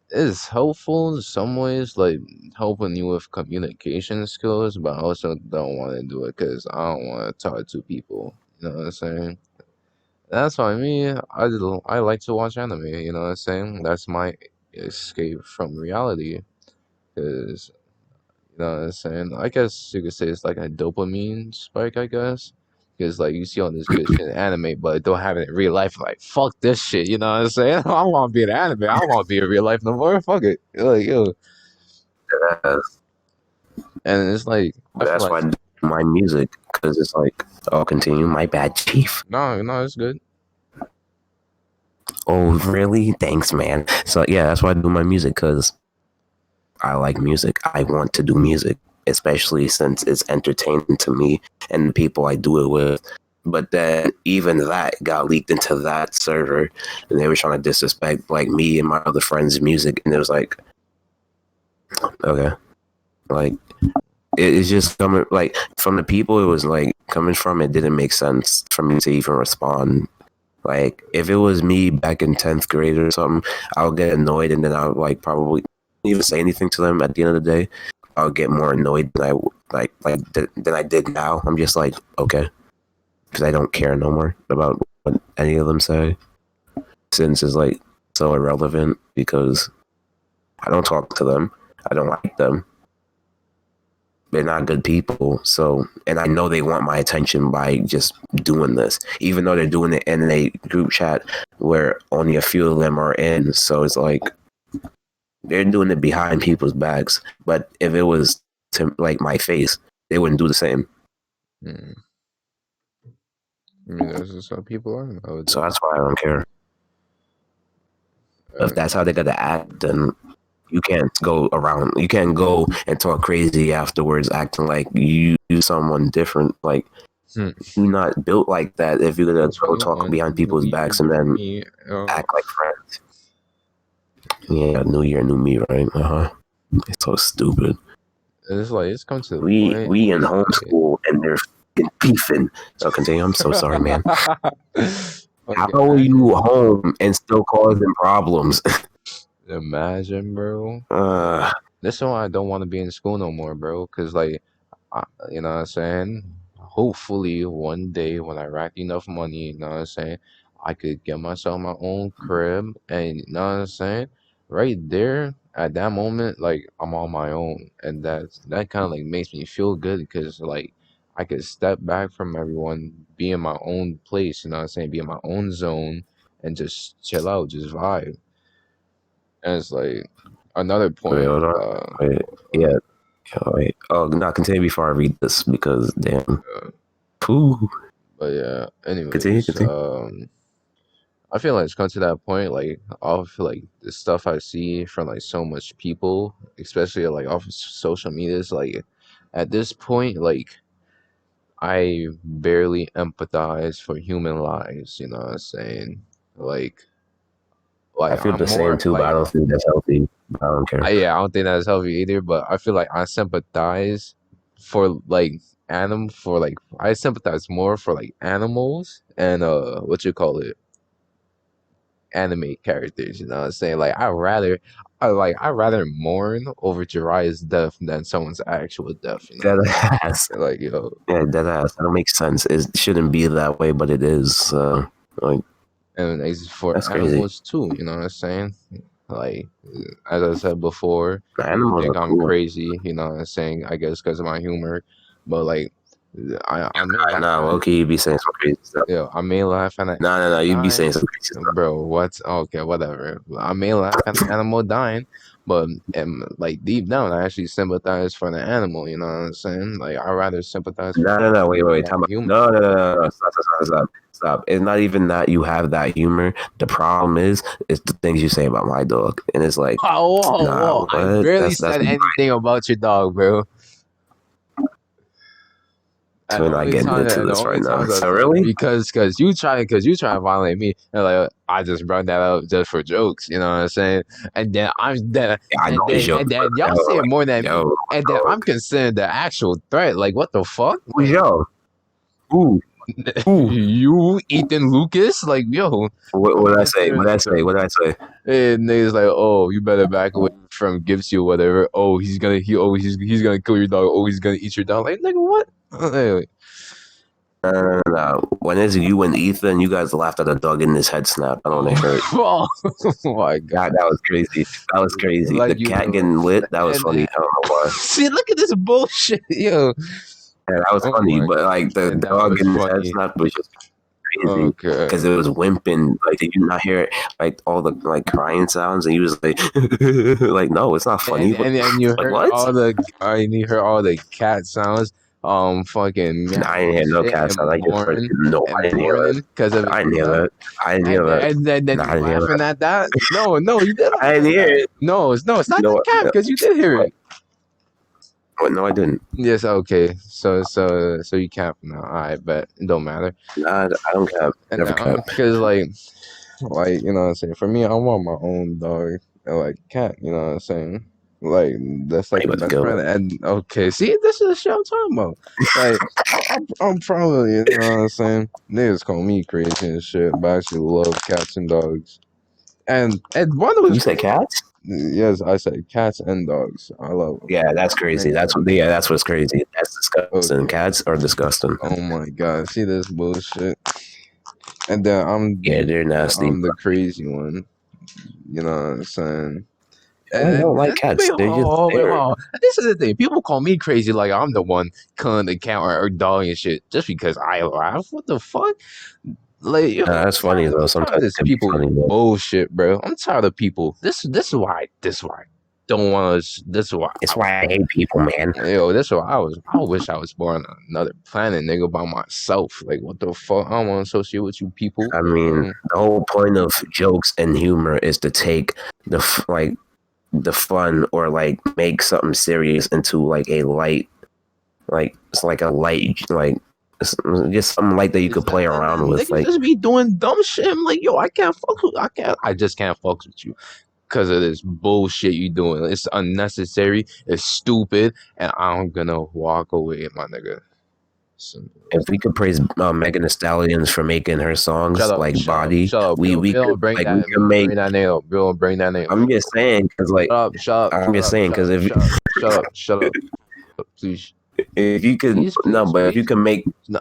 it's helpful in some ways, like helping you with communication skills, but I also don't want to do it because I don't want to talk to people. You know what I'm saying? That's what I mean. I like to watch anime. You know what I'm saying? That's my escape from reality. Cause you know what I'm saying? I guess you could say it's like a dopamine spike. I guess. Because like you see all this good shit in anime, but it don't have it in real life. Like fuck this shit. You know what I'm saying? I don't want to be in anime. I don't want to be in real life no more. Fuck it. Like yo. That's, And it's like I feel that's like why I do my music, because it's like, I'll continue. My bad, chief. no, it's good. Oh, really? Thanks, man. So yeah, that's why I do my music, because I like music. I want to do music, especially since it's entertaining to me and the people I do it with. But then even that got leaked into that server, and they were trying to disrespect like me and my other friends' music, and it was like, okay, like it's just coming like from the people it was like coming from. It didn't make sense for me to even respond. Like if it was me back in 10th grade or something, I'll get annoyed, and then I'll like probably even say anything to them. At the end of the day, I'll get more annoyed than than I did now. I'm just like, okay, because I don't care no more about what any of them say, since it's like so irrelevant, because I don't talk to them. I don't like them. They're not good people. So, and I know they want my attention by just doing this, even though they're doing it in a group chat where only a few of them are in. So it's like they're doing it behind people's backs. But if it was to like my face, they wouldn't do the same. Mm. I mean, that's just how people are So nowadays. that's why I don't care. If Uh, that's how they gotta act, then you can't go around. You can't go and talk crazy afterwards, acting like you someone different. Like hmm. you're not built like that. If you're gonna go talk 2021, behind new people's year, backs and new then me. act like friends. Yeah, new year, new me, right? It's so stupid. It's like it's come to the point. We in It's like homeschool and they're beefing. So continue. I'm so sorry, man. How like are you imagine, home and still causing problems? imagine, bro. uh, This is why I don't want to be in school no more, bro. Cause like, you know what I'm saying? Hopefully one day when I rack enough money, you know what I'm saying, I could get myself my own crib, and you know what I'm saying? Right there at that moment, like I'm on my own, and that kind of like makes me feel good because like I could step back from everyone, be in my own place, you know what I'm saying, be in my own zone, and just chill out, just vibe. And it's like another wait, point. hold on. Wait, yeah. Wait. Oh, no, continue before I read this because damn. Uh, Ooh, but yeah, continue, anyways, continue. I feel like it's come to that point, like off like the stuff I see from like so much people, especially like off of social media, is like at this point, like I barely empathize for human lives, you know what I'm saying? Like I like feel I'm the same more too, but I like don't think that's healthy. I don't care. yeah, I don't think that's healthy either, but I feel like I sympathize for like I sympathize more for like animals and what you call it, anime characters, you know what I'm saying? Like I rather mourn over Jiraiya's death than someone's actual death, you know what That I'm saying? ass. Like yo, Yeah, that ass. That don't make sense. It shouldn't be that way, but it is. Like and it's for that's crazy. animals too, you know what I'm saying? Like as I said before, The people animals think are I'm cool. crazy, you know what I'm saying? I guess because of my humor, but like I may laugh Nah, at okay, you be saying some crazy stuff. I may laugh at an No, animal you be saying dying, some crazy stuff. bro. What? Okay, whatever. I may laugh at an animal dying, but like deep down, I actually sympathize for the animal. You know what I'm saying? Like I rather sympathize for the No, animal wait, than time a out. human. No. Stop. It's not even that you have that humor. The problem is, it's the things you say about my dog, and it's like, nah, Whoa! I what? barely That's said anything about your dog, bro. And we're not getting into the this only right now. times I So said really, because you try to violate me, and like I just brought that up just for jokes, you know what I'm saying? And then yeah, I know it's yours, and but then y'all yo, say it like, more than me, yo, my and then I'm dog. considered the actual threat. Like what the fuck? Who's yo? Who? Who? You Ethan Lucas? Like yo, What I'm did I say? considering the threat. What did I say? And niggas like, oh, you better back away from Gibbs or whatever. Oh, he's gonna kill your dog. Oh, he's gonna eat your dog. Like nigga, what? No. When it's you and Ethan, you guys laughed at a dog in his head snap. I don't want to hurt. Oh, oh my god! That was crazy. That was crazy. The Like cat getting lit. That was funny. and I don't know why. see, look at this bullshit, yo. Yeah, that was Oh funny. my But god, like the and that dog was in his head funny. snap was just crazy Okay, because it was wimping. Like, did you not hear like all the like crying sounds? And he was like, like, no, it's not funny. and you Like heard what? all the cat sounds, fucking No, I didn't meowing hear and no shit cat sound. I just heard no. I and didn't hear that. mourning because of his I didn't hear death. that. I didn't hear that. Then No, you I didn't hear laughing that. at that? No, no, you did I laugh didn't at hear that. it. No, it's not No, the cat no, because you did hear it. no, I didn't. Yes, okay. So you cap now. I bet it don't matter. Nah, I don't cap. And Never cap. because like you know what I'm saying. For me, I want my own dog, like cat. You know what I'm saying. Like that's I like ain't a about to best kill friend. it. And okay, see, this is the shit I'm talking about. Like I'm probably you know what I'm saying. Niggas call me crazy and shit, but I actually love cats and dogs. And one of You those said cats? yes, I said cats and dogs. I love them. Yeah, that's crazy. That's what's crazy. That's disgusting. Okay. Cats are disgusting. Oh my god, see this bullshit. And then Yeah, they're nasty. I'm the crazy one. You know what I'm saying? I don't like cats. They're just there. This is the thing. People call me crazy like I'm the one killing the cat or dog and shit just because I laugh. What the fuck? Like, yo, That's funny though. I'm tired of Sometimes it this can be people funny though. bullshit, bro. I'm tired of people. This is why I don't want to. This is why It's why I hate people, man. yo. This is why I wish I was born on another planet, nigga, by myself. Like, what the fuck? I don't want to associate with you people. I mean, the whole point of jokes and humor is to take like the fun or like make something serious into like a light, like it's like a light, like it's just something light that you could play around with. Niggas Like, just be doing dumb shit. I'm like, yo, I just can't fuck with you because of this bullshit you doing. It's unnecessary. It's stupid, and I'm gonna walk away, my nigga. Simple. if we could praise Megan Thee Stallion for making her songs like Body, shut up, Bill. we Bill, could bring like that, we could make. bring that name up. Bill, bring that name. I'm just saying because like I'm just saying because if Shut up, please. if you could Please, no, but if please. you can make No,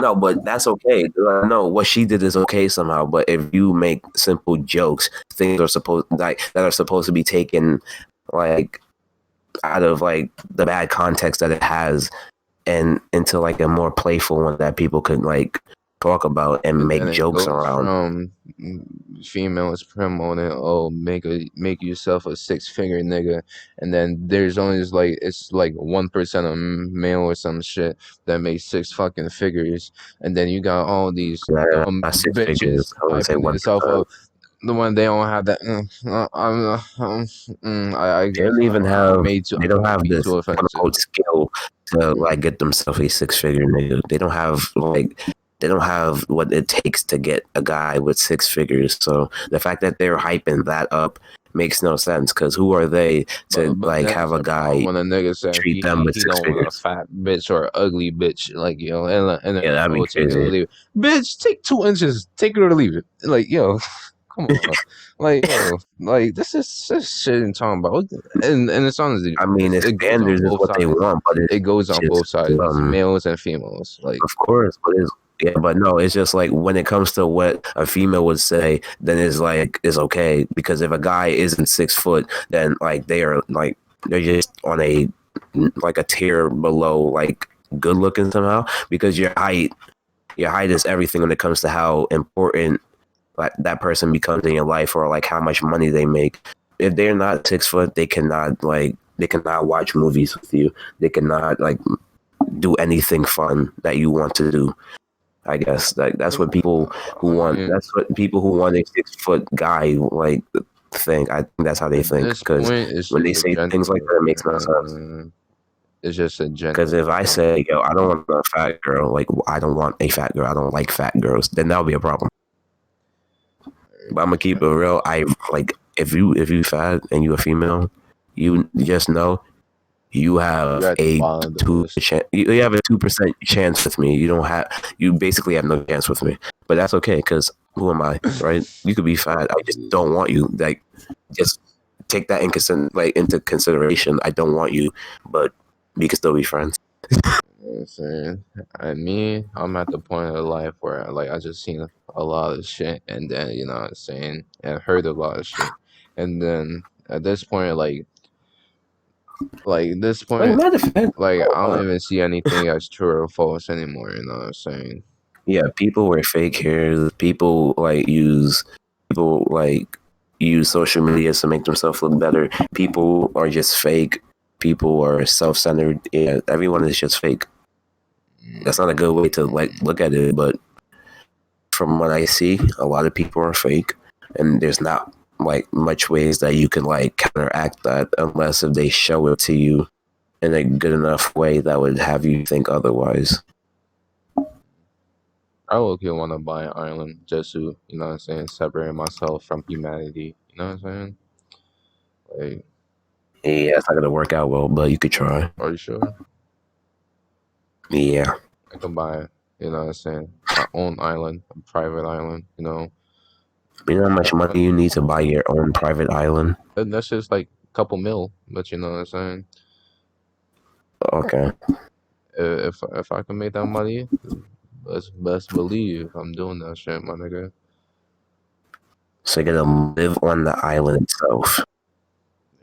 no, but that's okay. No, what she did is okay somehow. But if you make simple jokes, things are supposed like that are supposed to be taken like out of like the bad context that it has and into like a more playful one that people could like talk about and make then it jokes goes around. from females promoting, oh, make yourself a 6-figure nigga, and then there's only like it's like 1% of male or some shit that makes 6 fucking figures, and then you got all these dumb Not six bitches figures. I wouldn't say hyping 1%. themselves up. The one they don't have that. I They guess don't even have. They don't have be this too quote offensive. unquote skill to like get themselves a 6-figure nigga. They don't have like. They don't have what it takes to get a guy with 6 figures. So the fact that they're hyping that up makes no sense. Because who are they to But like that's have a the guy problem when a nigga said treat them with he 6 don't want a figures? fat bitch or an ugly bitch, like yo, and then Yeah, that'd be oh, take it or crazy. leave it. Bitch, take 2 inches, take it or leave it. Like yo, come on, like yo, like this shit I'm talking about, and it's honestly, I mean, if it goes on standards is both what they sides. want, but It goes it's on both just sides, males and females. Like of course, but it's yeah, but no, it's just like when it comes to what a female would say, then it's like it's okay because if a guy isn't 6 foot, then like they're just on a like a tier below like good looking somehow because your height is everything when it comes to how important like that person becomes in your life or like how much money they make. If they're not 6 foot, they cannot watch movies with you. They cannot like do anything fun that you want to do. I guess that's what people who want. That's what people who want a 6 foot guy like think. I think that's how they at think this because point, it's when they just a say things like that, it makes no sense. It's just a gender. Because if I say, "Yo, I don't want a fat girl," like I don't want a fat girl, I don't like fat girls, then that'll be a problem. But I'm gonna keep it real. I like if you fat and you a female, you just know you have a 2% chance with me. You basically have no chance with me. But that's okay because who am I, right? You could be fat. I just don't want you. Like, just take that into consideration. I don't want you, but we can still be friends. You know what I'm saying? I'm at the point of life where like I just seen a lot of shit, and then you know what I'm saying, and heard a lot of shit, and then at this point, like this Like point, matter of fact, like I don't even see anything as true or false anymore. You know what I'm saying? yeah, people wear fake hairs. People like use social media to make themselves look better. People are just fake. People are self-centered. Yeah, everyone is just fake. That's not a good way to like look at it, but from what I see, a lot of people are fake, and there's not like much ways that you can like counteract that unless if they show it to you in a good enough way that would have you think otherwise. I look want to buy an island just to, you know what I'm saying, separate myself from humanity. You know what I'm saying? Like, Yeah, it's not gonna work out well, but you could try. are you sure? Yeah. I can buy, you know what I'm saying, my own island, a private island, you know. You know how much money you need to buy your own private island? And that's just like a couple mil, but you know what I'm saying? Okay. If I can make that money, best believe I'm doing that shit, my nigga. So you're gonna live on the island itself.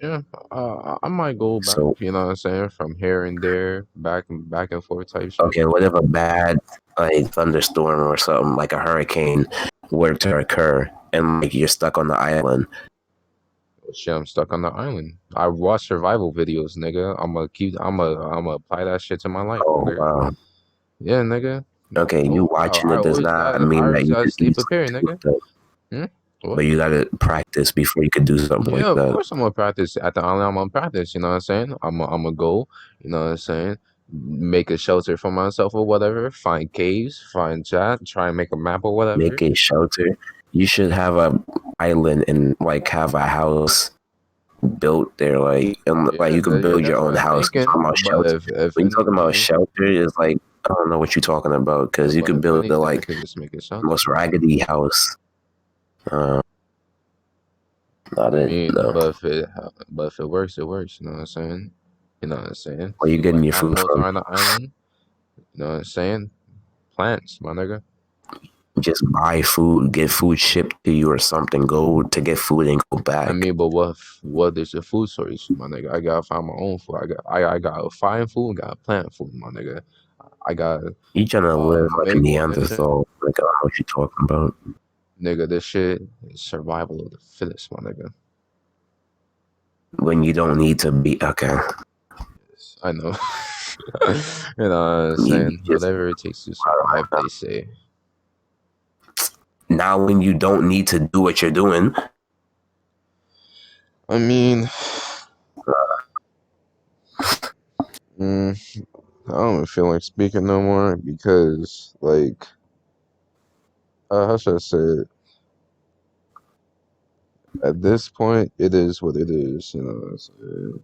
Yeah, I might go back, So you know what I'm saying, from here and there, back and forth type shit. okay, what if a bad like thunderstorm or something like a hurricane were to occur and like you're stuck on the island? Shit, I'm stuck on the island. I watch survival videos, nigga. I'm gonna apply that shit to my life, my Oh nigga. wow. Yeah, nigga. Okay, you Oh, watching it does not I mean that always you gotta could stay do prepared, something nigga. like that. Hmm? But What? you gotta practice before you could do something Yeah, like of that. course I'm gonna practice at the island. I'm gonna practice. You know what I'm saying? I'm gonna go. You know what I'm saying? Make a shelter for myself or whatever. Find caves. Find chat. Try and make a map or whatever. Make a shelter. You should have a island and like have a house built there, and like Yeah, you could build your that's what own I'm house. You're thinking. talking about But shelter. if When you're talking about anything, shelter, it's like I don't know what you're talking about because you but could if build the anything, I like could just make a shelter. most raggedy house. Uh, not I it. mean, No. but if it works, it works. You know what I'm saying? You know what I'm saying? Where you See what getting your food animals from? are on the island. You know what I'm saying? Plants, my nigga. Just buy food, get food shipped to you or something. Go to get food and go I back. mean, but what is your food source, my nigga? I gotta find my own food. I gotta find food, gotta plant food, my nigga. I gotta You trying to live like a make all this shit. Neanderthal? Like I don't know what you're talking about. Nigga, this shit is survival of the fittest, my nigga. When you don't need to be okay. Yes, I know. You know what I'm You saying? just Whatever it takes to survive, they say. now when you don't need to do what you're doing. I mean, mm, I don't even feel like speaking no more because, like, how should I say it? At this point, it is what it is. You know what I'm saying?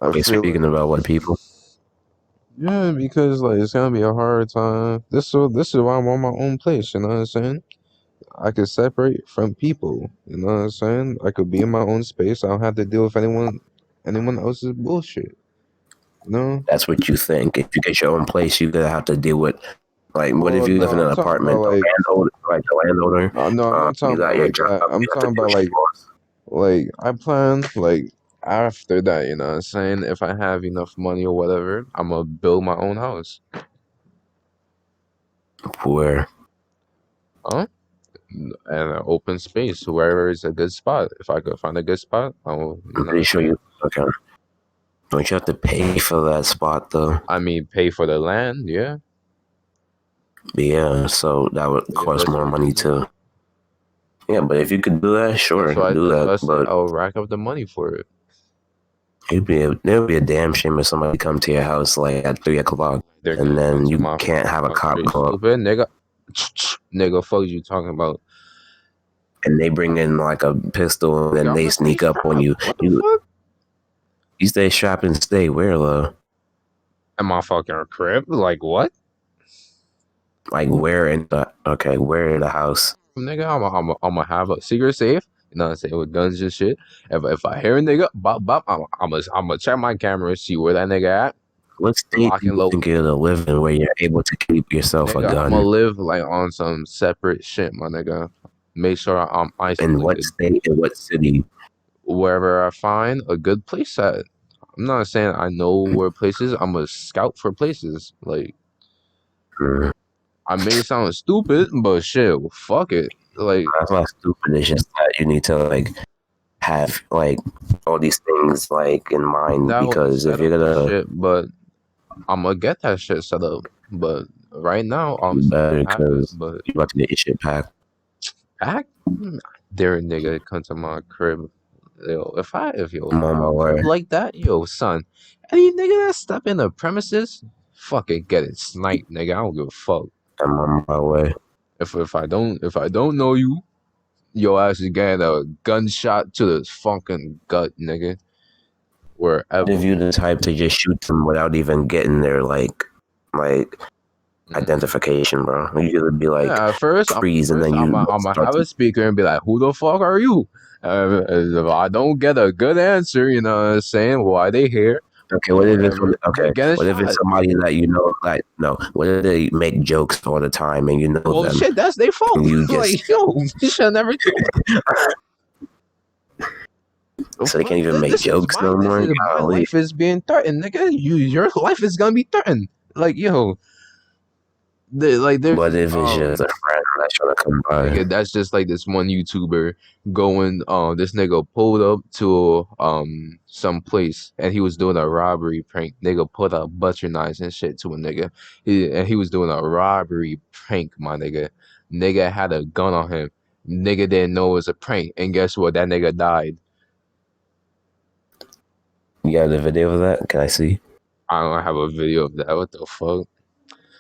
I Okay, feel speaking like, about what people. yeah, because like it's gonna be a hard time. This is why I'm on my own place. You know what I'm saying? I could separate from people. You know what I'm saying? I could be in my own space. I don't have to deal with anyone else's bullshit. You know? That's what you think. If you get your own place, you're gonna have to deal with like what if Well, you no, live in an I'm talking about apartment? like The landowner. no, I'm not You talking got about your like job. that. I'm You have to talking do about what you're supposed. like I plan like after that. You know what I'm saying? If I have enough money or whatever, I'm gonna build my own house. Where Huh? And an open space, wherever is a good spot. If I could find a good spot, I will. You I'm know what pretty I'm sure you saying? okay. Don't you have to pay for that spot though? I mean, pay for the land, yeah. Yeah, so that would Yeah, cost that's more what money usually. too. Yeah, but if you could do that, sure, do That's that. why I say But I'll rack up the money for it. it'd be a damn shame if somebody come to your house like at 3 o'clock They're and gonna come then to you can't have a my cop crib, go up stupid nigga. Nigga, fuck you talking about? and they bring in like a pistol and Nigga, then I'm they gonna stay sneak up on strapped. you. What the You fuck? you stay strapped and stay where though? In my fucking crib? Like what? Like where in the okay, where in the house? Nigga, I'm gonna have a secret safe. You know what I'm saying, with guns and shit. If I hear a nigga, bop bop, I'm gonna check my camera and see where that nigga at. What state lock do and you load. think you're gonna live in where you're able to keep yourself a Nigga, I'ma gun? live like on some separate shit, my nigga. Make sure I'm In what isolated. state? In what city? Wherever I find a good place at. I'm not saying I know where places. I'm a scout for places. Like Mm, I may sound stupid, but shit, well, fuck it. Like that's not stupid. It's just that you need to like have like all these things like in mind that whole because if you're setup and gonna shit, but I'm gonna get that shit set up. But right now, I'm you seeing better it happen. because But you're about to get your shit packed. act dare a nigga come to my crib. Yo, if I'm I on have my a crib way. like that, yo, son, any nigga that step in the premises, fucking get it sniped, nigga. I don't give a fuck. I'm on my way. If I don't know you, your ass is getting a gunshot to the fucking gut, nigga. If Wherever. you're the type to just shoot them without even getting their like Mm. identification, bro, you gotta be like Yeah, at first, freeze and then you I'm gonna start have to. a speaker and be like, "Who the fuck are you?" If I don't get a good answer, you know what I'm saying? Why they here? Okay, what if it's Whatever. Get a what if it's shot. somebody that you know like no? What if they make jokes all the time and you know Well, them shit, that's their and fault. you just Like, yo, you should never do it. so they can't even make This is jokes no more? my Golly. life is being threatened, nigga. Your life is gonna be threatened. Like, yo, What there's if it's just a friend that's trying to come by? nigga, that's just like this one YouTuber going. This nigga pulled up to some place and he was doing a robbery prank. Nigga put a butcher knives and shit to a nigga. And he was doing a robbery prank, my nigga. Nigga had a gun on him. Nigga didn't know it was a prank, and guess what? That nigga died. You got a video of that? Can I see? I don't have a video of that. What the fuck?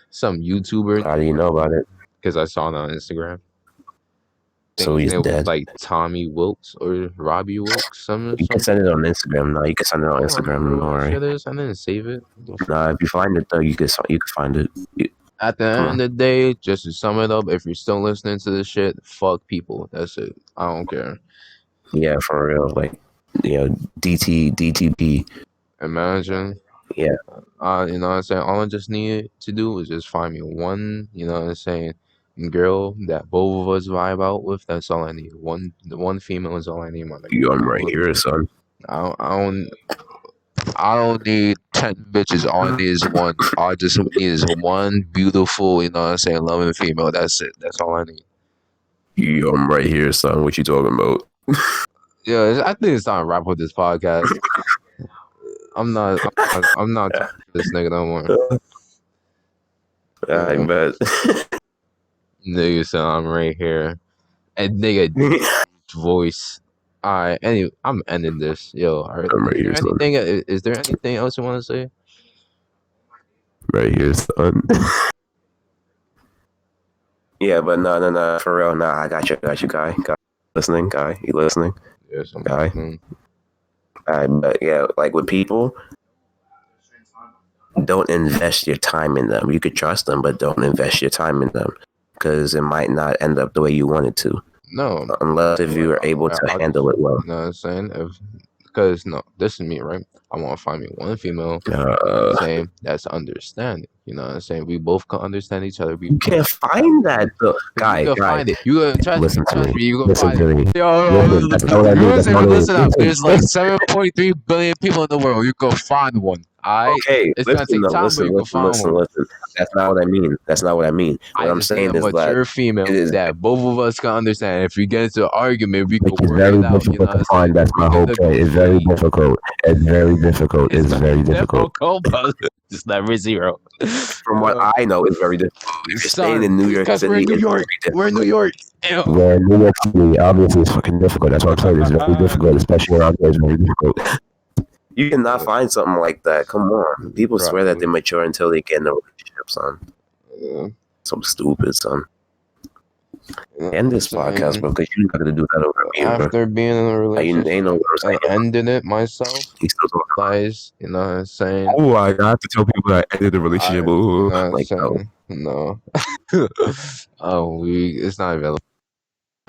Some YouTuber How do you know about it? because I saw it on Instagram. Think So his he's name was dead. like Tommy Wilkes or Robbie Wilkes, You can something. send it on Instagram. No, you can send it I on don't remember Instagram. what Don't that worry. shit is. I didn't save it. Nah, if you find it though, you can find it. At the Come end on. of the day, just to sum it up, if you're still listening to this shit, fuck people. That's it. I don't care. Yeah, for real. Like, DTP. Imagine, Yeah, you know what I'm saying? All I just need to do is just find me one, you know what I'm saying, girl that both of us vibe out with. That's all I need. One female is all I need, my nigga. I'm right here, son. I don't, I don't, I don't need 10 bitches. All I need is one. All I just need is one beautiful, you know what I'm saying, loving female. That's it. That's all I need. I'm right here, son. What you talking about? Yeah, I think it's time to wrap up this podcast. I'm not talking to this nigga no more. I Yeah. bet. Nigga said I'm right here. And nigga voice. Alright, anyway, I'm ending this. Yo, I'm right here, son. is there anything else you wanna say? Right here, son. Yeah, but no, for real, nah. I got you, guy. Guy, you listening, Yes, I'm guy? listening. But yeah, like with people, don't invest your time in them. You could trust them, but don't invest your time in them because it might not end up the way you want it to, No. unless if you are able to handle it well. You know what I'm saying? Because no, this is me, right? I want to find me one female. You know what I'm saying? That's understanding. You know what I'm saying? We both can understand each other. We You can't find that, though. you can Guy, find it. You gonna listen to me. You gonna Listen find to it. me. Yo, Listen, that's not what I mean. That's not what I listen up. mean. There's like 7.3 billion people in the world. You can find one. Alright? Okay, It's gonna listen, take though, time, but you can find one. listen. That's not what I mean. That's not what I mean. What I I'm understand saying a is that mature female it is that both of us can understand. If we get into an argument, we which can is work very it out. You know difficult what to I'm saying? find. That's We my can whole point. It's very negotiate. difficult. It's very difficult. It's It's very difficult. difficult, but it's never zero. From what I know, it's very difficult. If you're staying Son, in New York because we're City, in New it's York. very We're in New difficult. York. Ew. Where in New York City, obviously, it's fucking difficult. That's what I'm saying. It's very difficult, especially around here. It's very difficult. You cannot find something like that. Come on. People swear that they're mature until they get in a relationship, son. Yeah. So stupid, son. Yeah, End this podcast, bro, because you're not gonna do that over me, bro. after being in a You relationship ain't no worse and than ending it myself, you still talking. guys, you know what I'm saying? Oh, I have to tell people that I ended the relationship. You know what I'm Like, no. saying? No. Oh, it's not available.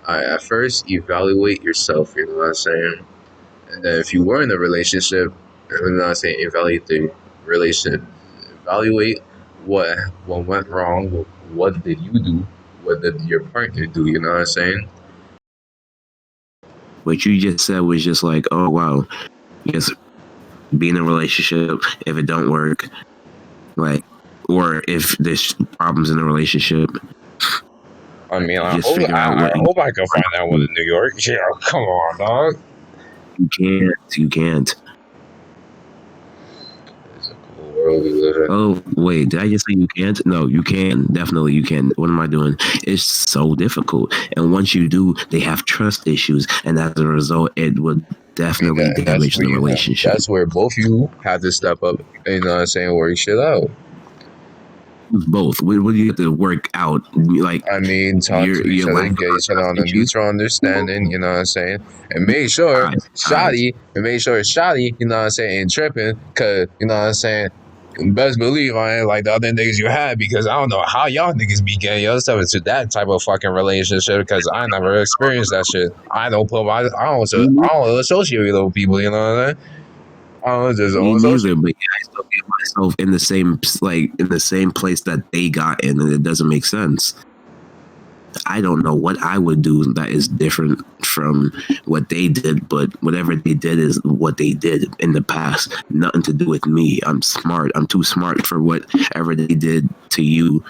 At first, evaluate yourself, you know what I'm saying? And then if you were in a relationship, I'm not saying evaluate the relationship. evaluate what went wrong. What did you do? What did your partner do? You know what I'm saying? What you just said was just like, oh wow, just be in a relationship. If it don't work, like, or if there's problems in the relationship, I mean, just figure out what I hope I can find that one in New York. Yeah, come on, dog. you can't. It's a cool world we live in. Oh wait, did I just say you can't? No, you can. Definitely you can. What am I doing? It's so difficult. And once you do, they have trust issues, and as a result, it would definitely And that's damage where the relationship. that's where both you have to step up. You know what I'm saying? Work shit out. Both. What do you have to work out? Like I mean, talk to each your other, lack get of each other trust on a issues. mutual understanding, you know what I'm saying? And make sure Eyes. Shotty, you know what I'm saying, ain't tripping, cause you know what I'm saying. Best believe I ain't like the other niggas you had because I don't know how y'all niggas be getting yourself into that type of fucking relationship because I never experienced that shit. I don't I don't associate with those people, you know what I'm saying? I Me don't neither, associate. but I still get myself in the same place that they got in, and it doesn't make sense. I don't know what I would do that is different from what they did, but whatever they did is what they did in the past. Nothing to do with me. I'm smart. I'm too smart for whatever they did to you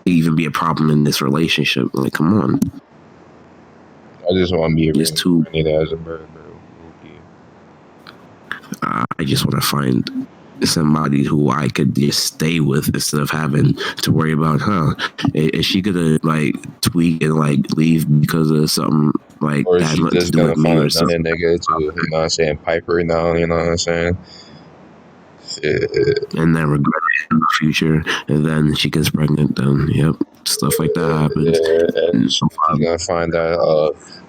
to even be a problem in this relationship. Like, come on. I just want to be It's too. as a bird. I just want to find somebody who I could just stay with instead of having to worry about, is she gonna like tweak and like leave because of something like Or that is has she nothing to just do gonna with me find or another something? nigga to, you know what I'm saying, pipe her now, you know what I'm saying? Shit. And then regret it in the future, and then she gets pregnant. Then, yep, stuff like that happens. Yeah, and And she's gonna find that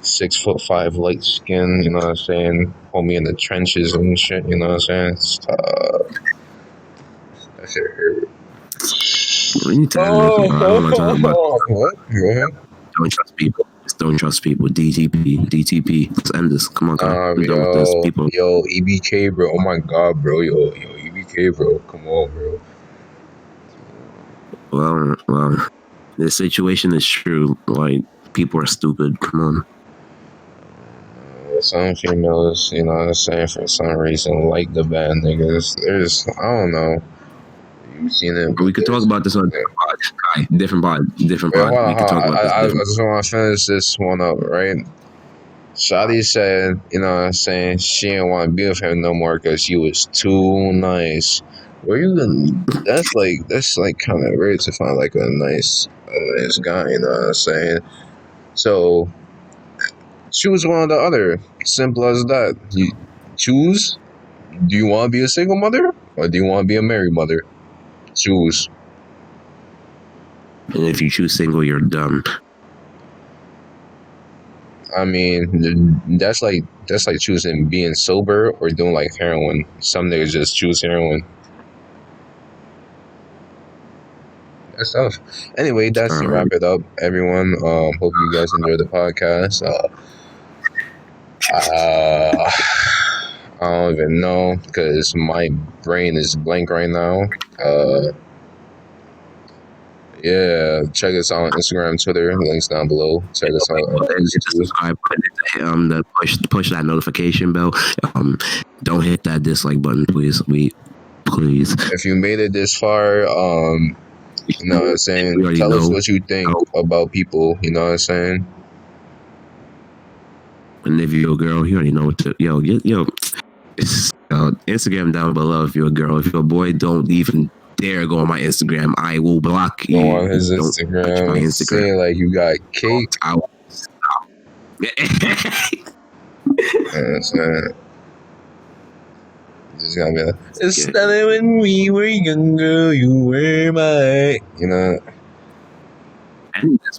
6'5" light skin, you know what I'm saying? Homie in the trenches and shit, you know what I'm saying? That shit hurt. we need to end this. I don't want to talk about. What? Go ahead. Don't trust people. Just don't trust people. DTP. Let's end this. Come on, guy. I'm done with this. People. Yo, EBK, bro. Oh my god, bro. Yo, EBK, bro. Come on, bro. Well, the situation is true. Like, people are stupid. Come on. Some females, you know what I'm saying, for some reason, like the bad niggas. I don't know. You've seen it, We but could talk about this on different Wait, hold pod. on, We could hold talk on. about this I different. just want to finish this one up, right? Shadi said, you know what I'm saying, she didn't want to be with him no more because he was too nice. Where you gonna? That's like kind of rare to find like a nice guy. You know what I'm saying? So choose one or the other. Simple as that. You choose. Do you want to be a single mother or do you want to be a married mother? Choose. And if you choose single, you're dumb. I mean, that's like choosing being sober or doing like heroin. Some niggas just choose heroin. That's tough. Anyway, that's to wrap it up, everyone. Hope you guys enjoyed the podcast. I don't even know because my brain is blank right now. Yeah, check us out on Instagram, Twitter, links down below. Check us out on Hit the YouTube. subscribe button. The push that notification bell. Don't hit that dislike button, please. Please. If you made it this far, you know what I'm saying? Tell us what you think about people, you know what I'm saying? And if you're a girl, you already know what to it's Instagram down below if you're a girl. If you're a boy, don't even dare go on my Instagram. I will block you. Go on his Don't touch my Instagram, Instagram. saying like you got cake. I will stop. Just gonna be like, it's started when we were younger, you were my, you know.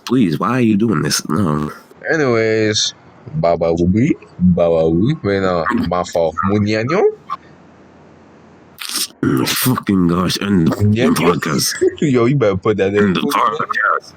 Please, why are you doing this? No. Anyways, Baba Wubi, wait, no, my fault. Munyanyo? Fucking gosh, end the podcast. Yo, you better put that in. End the podcast.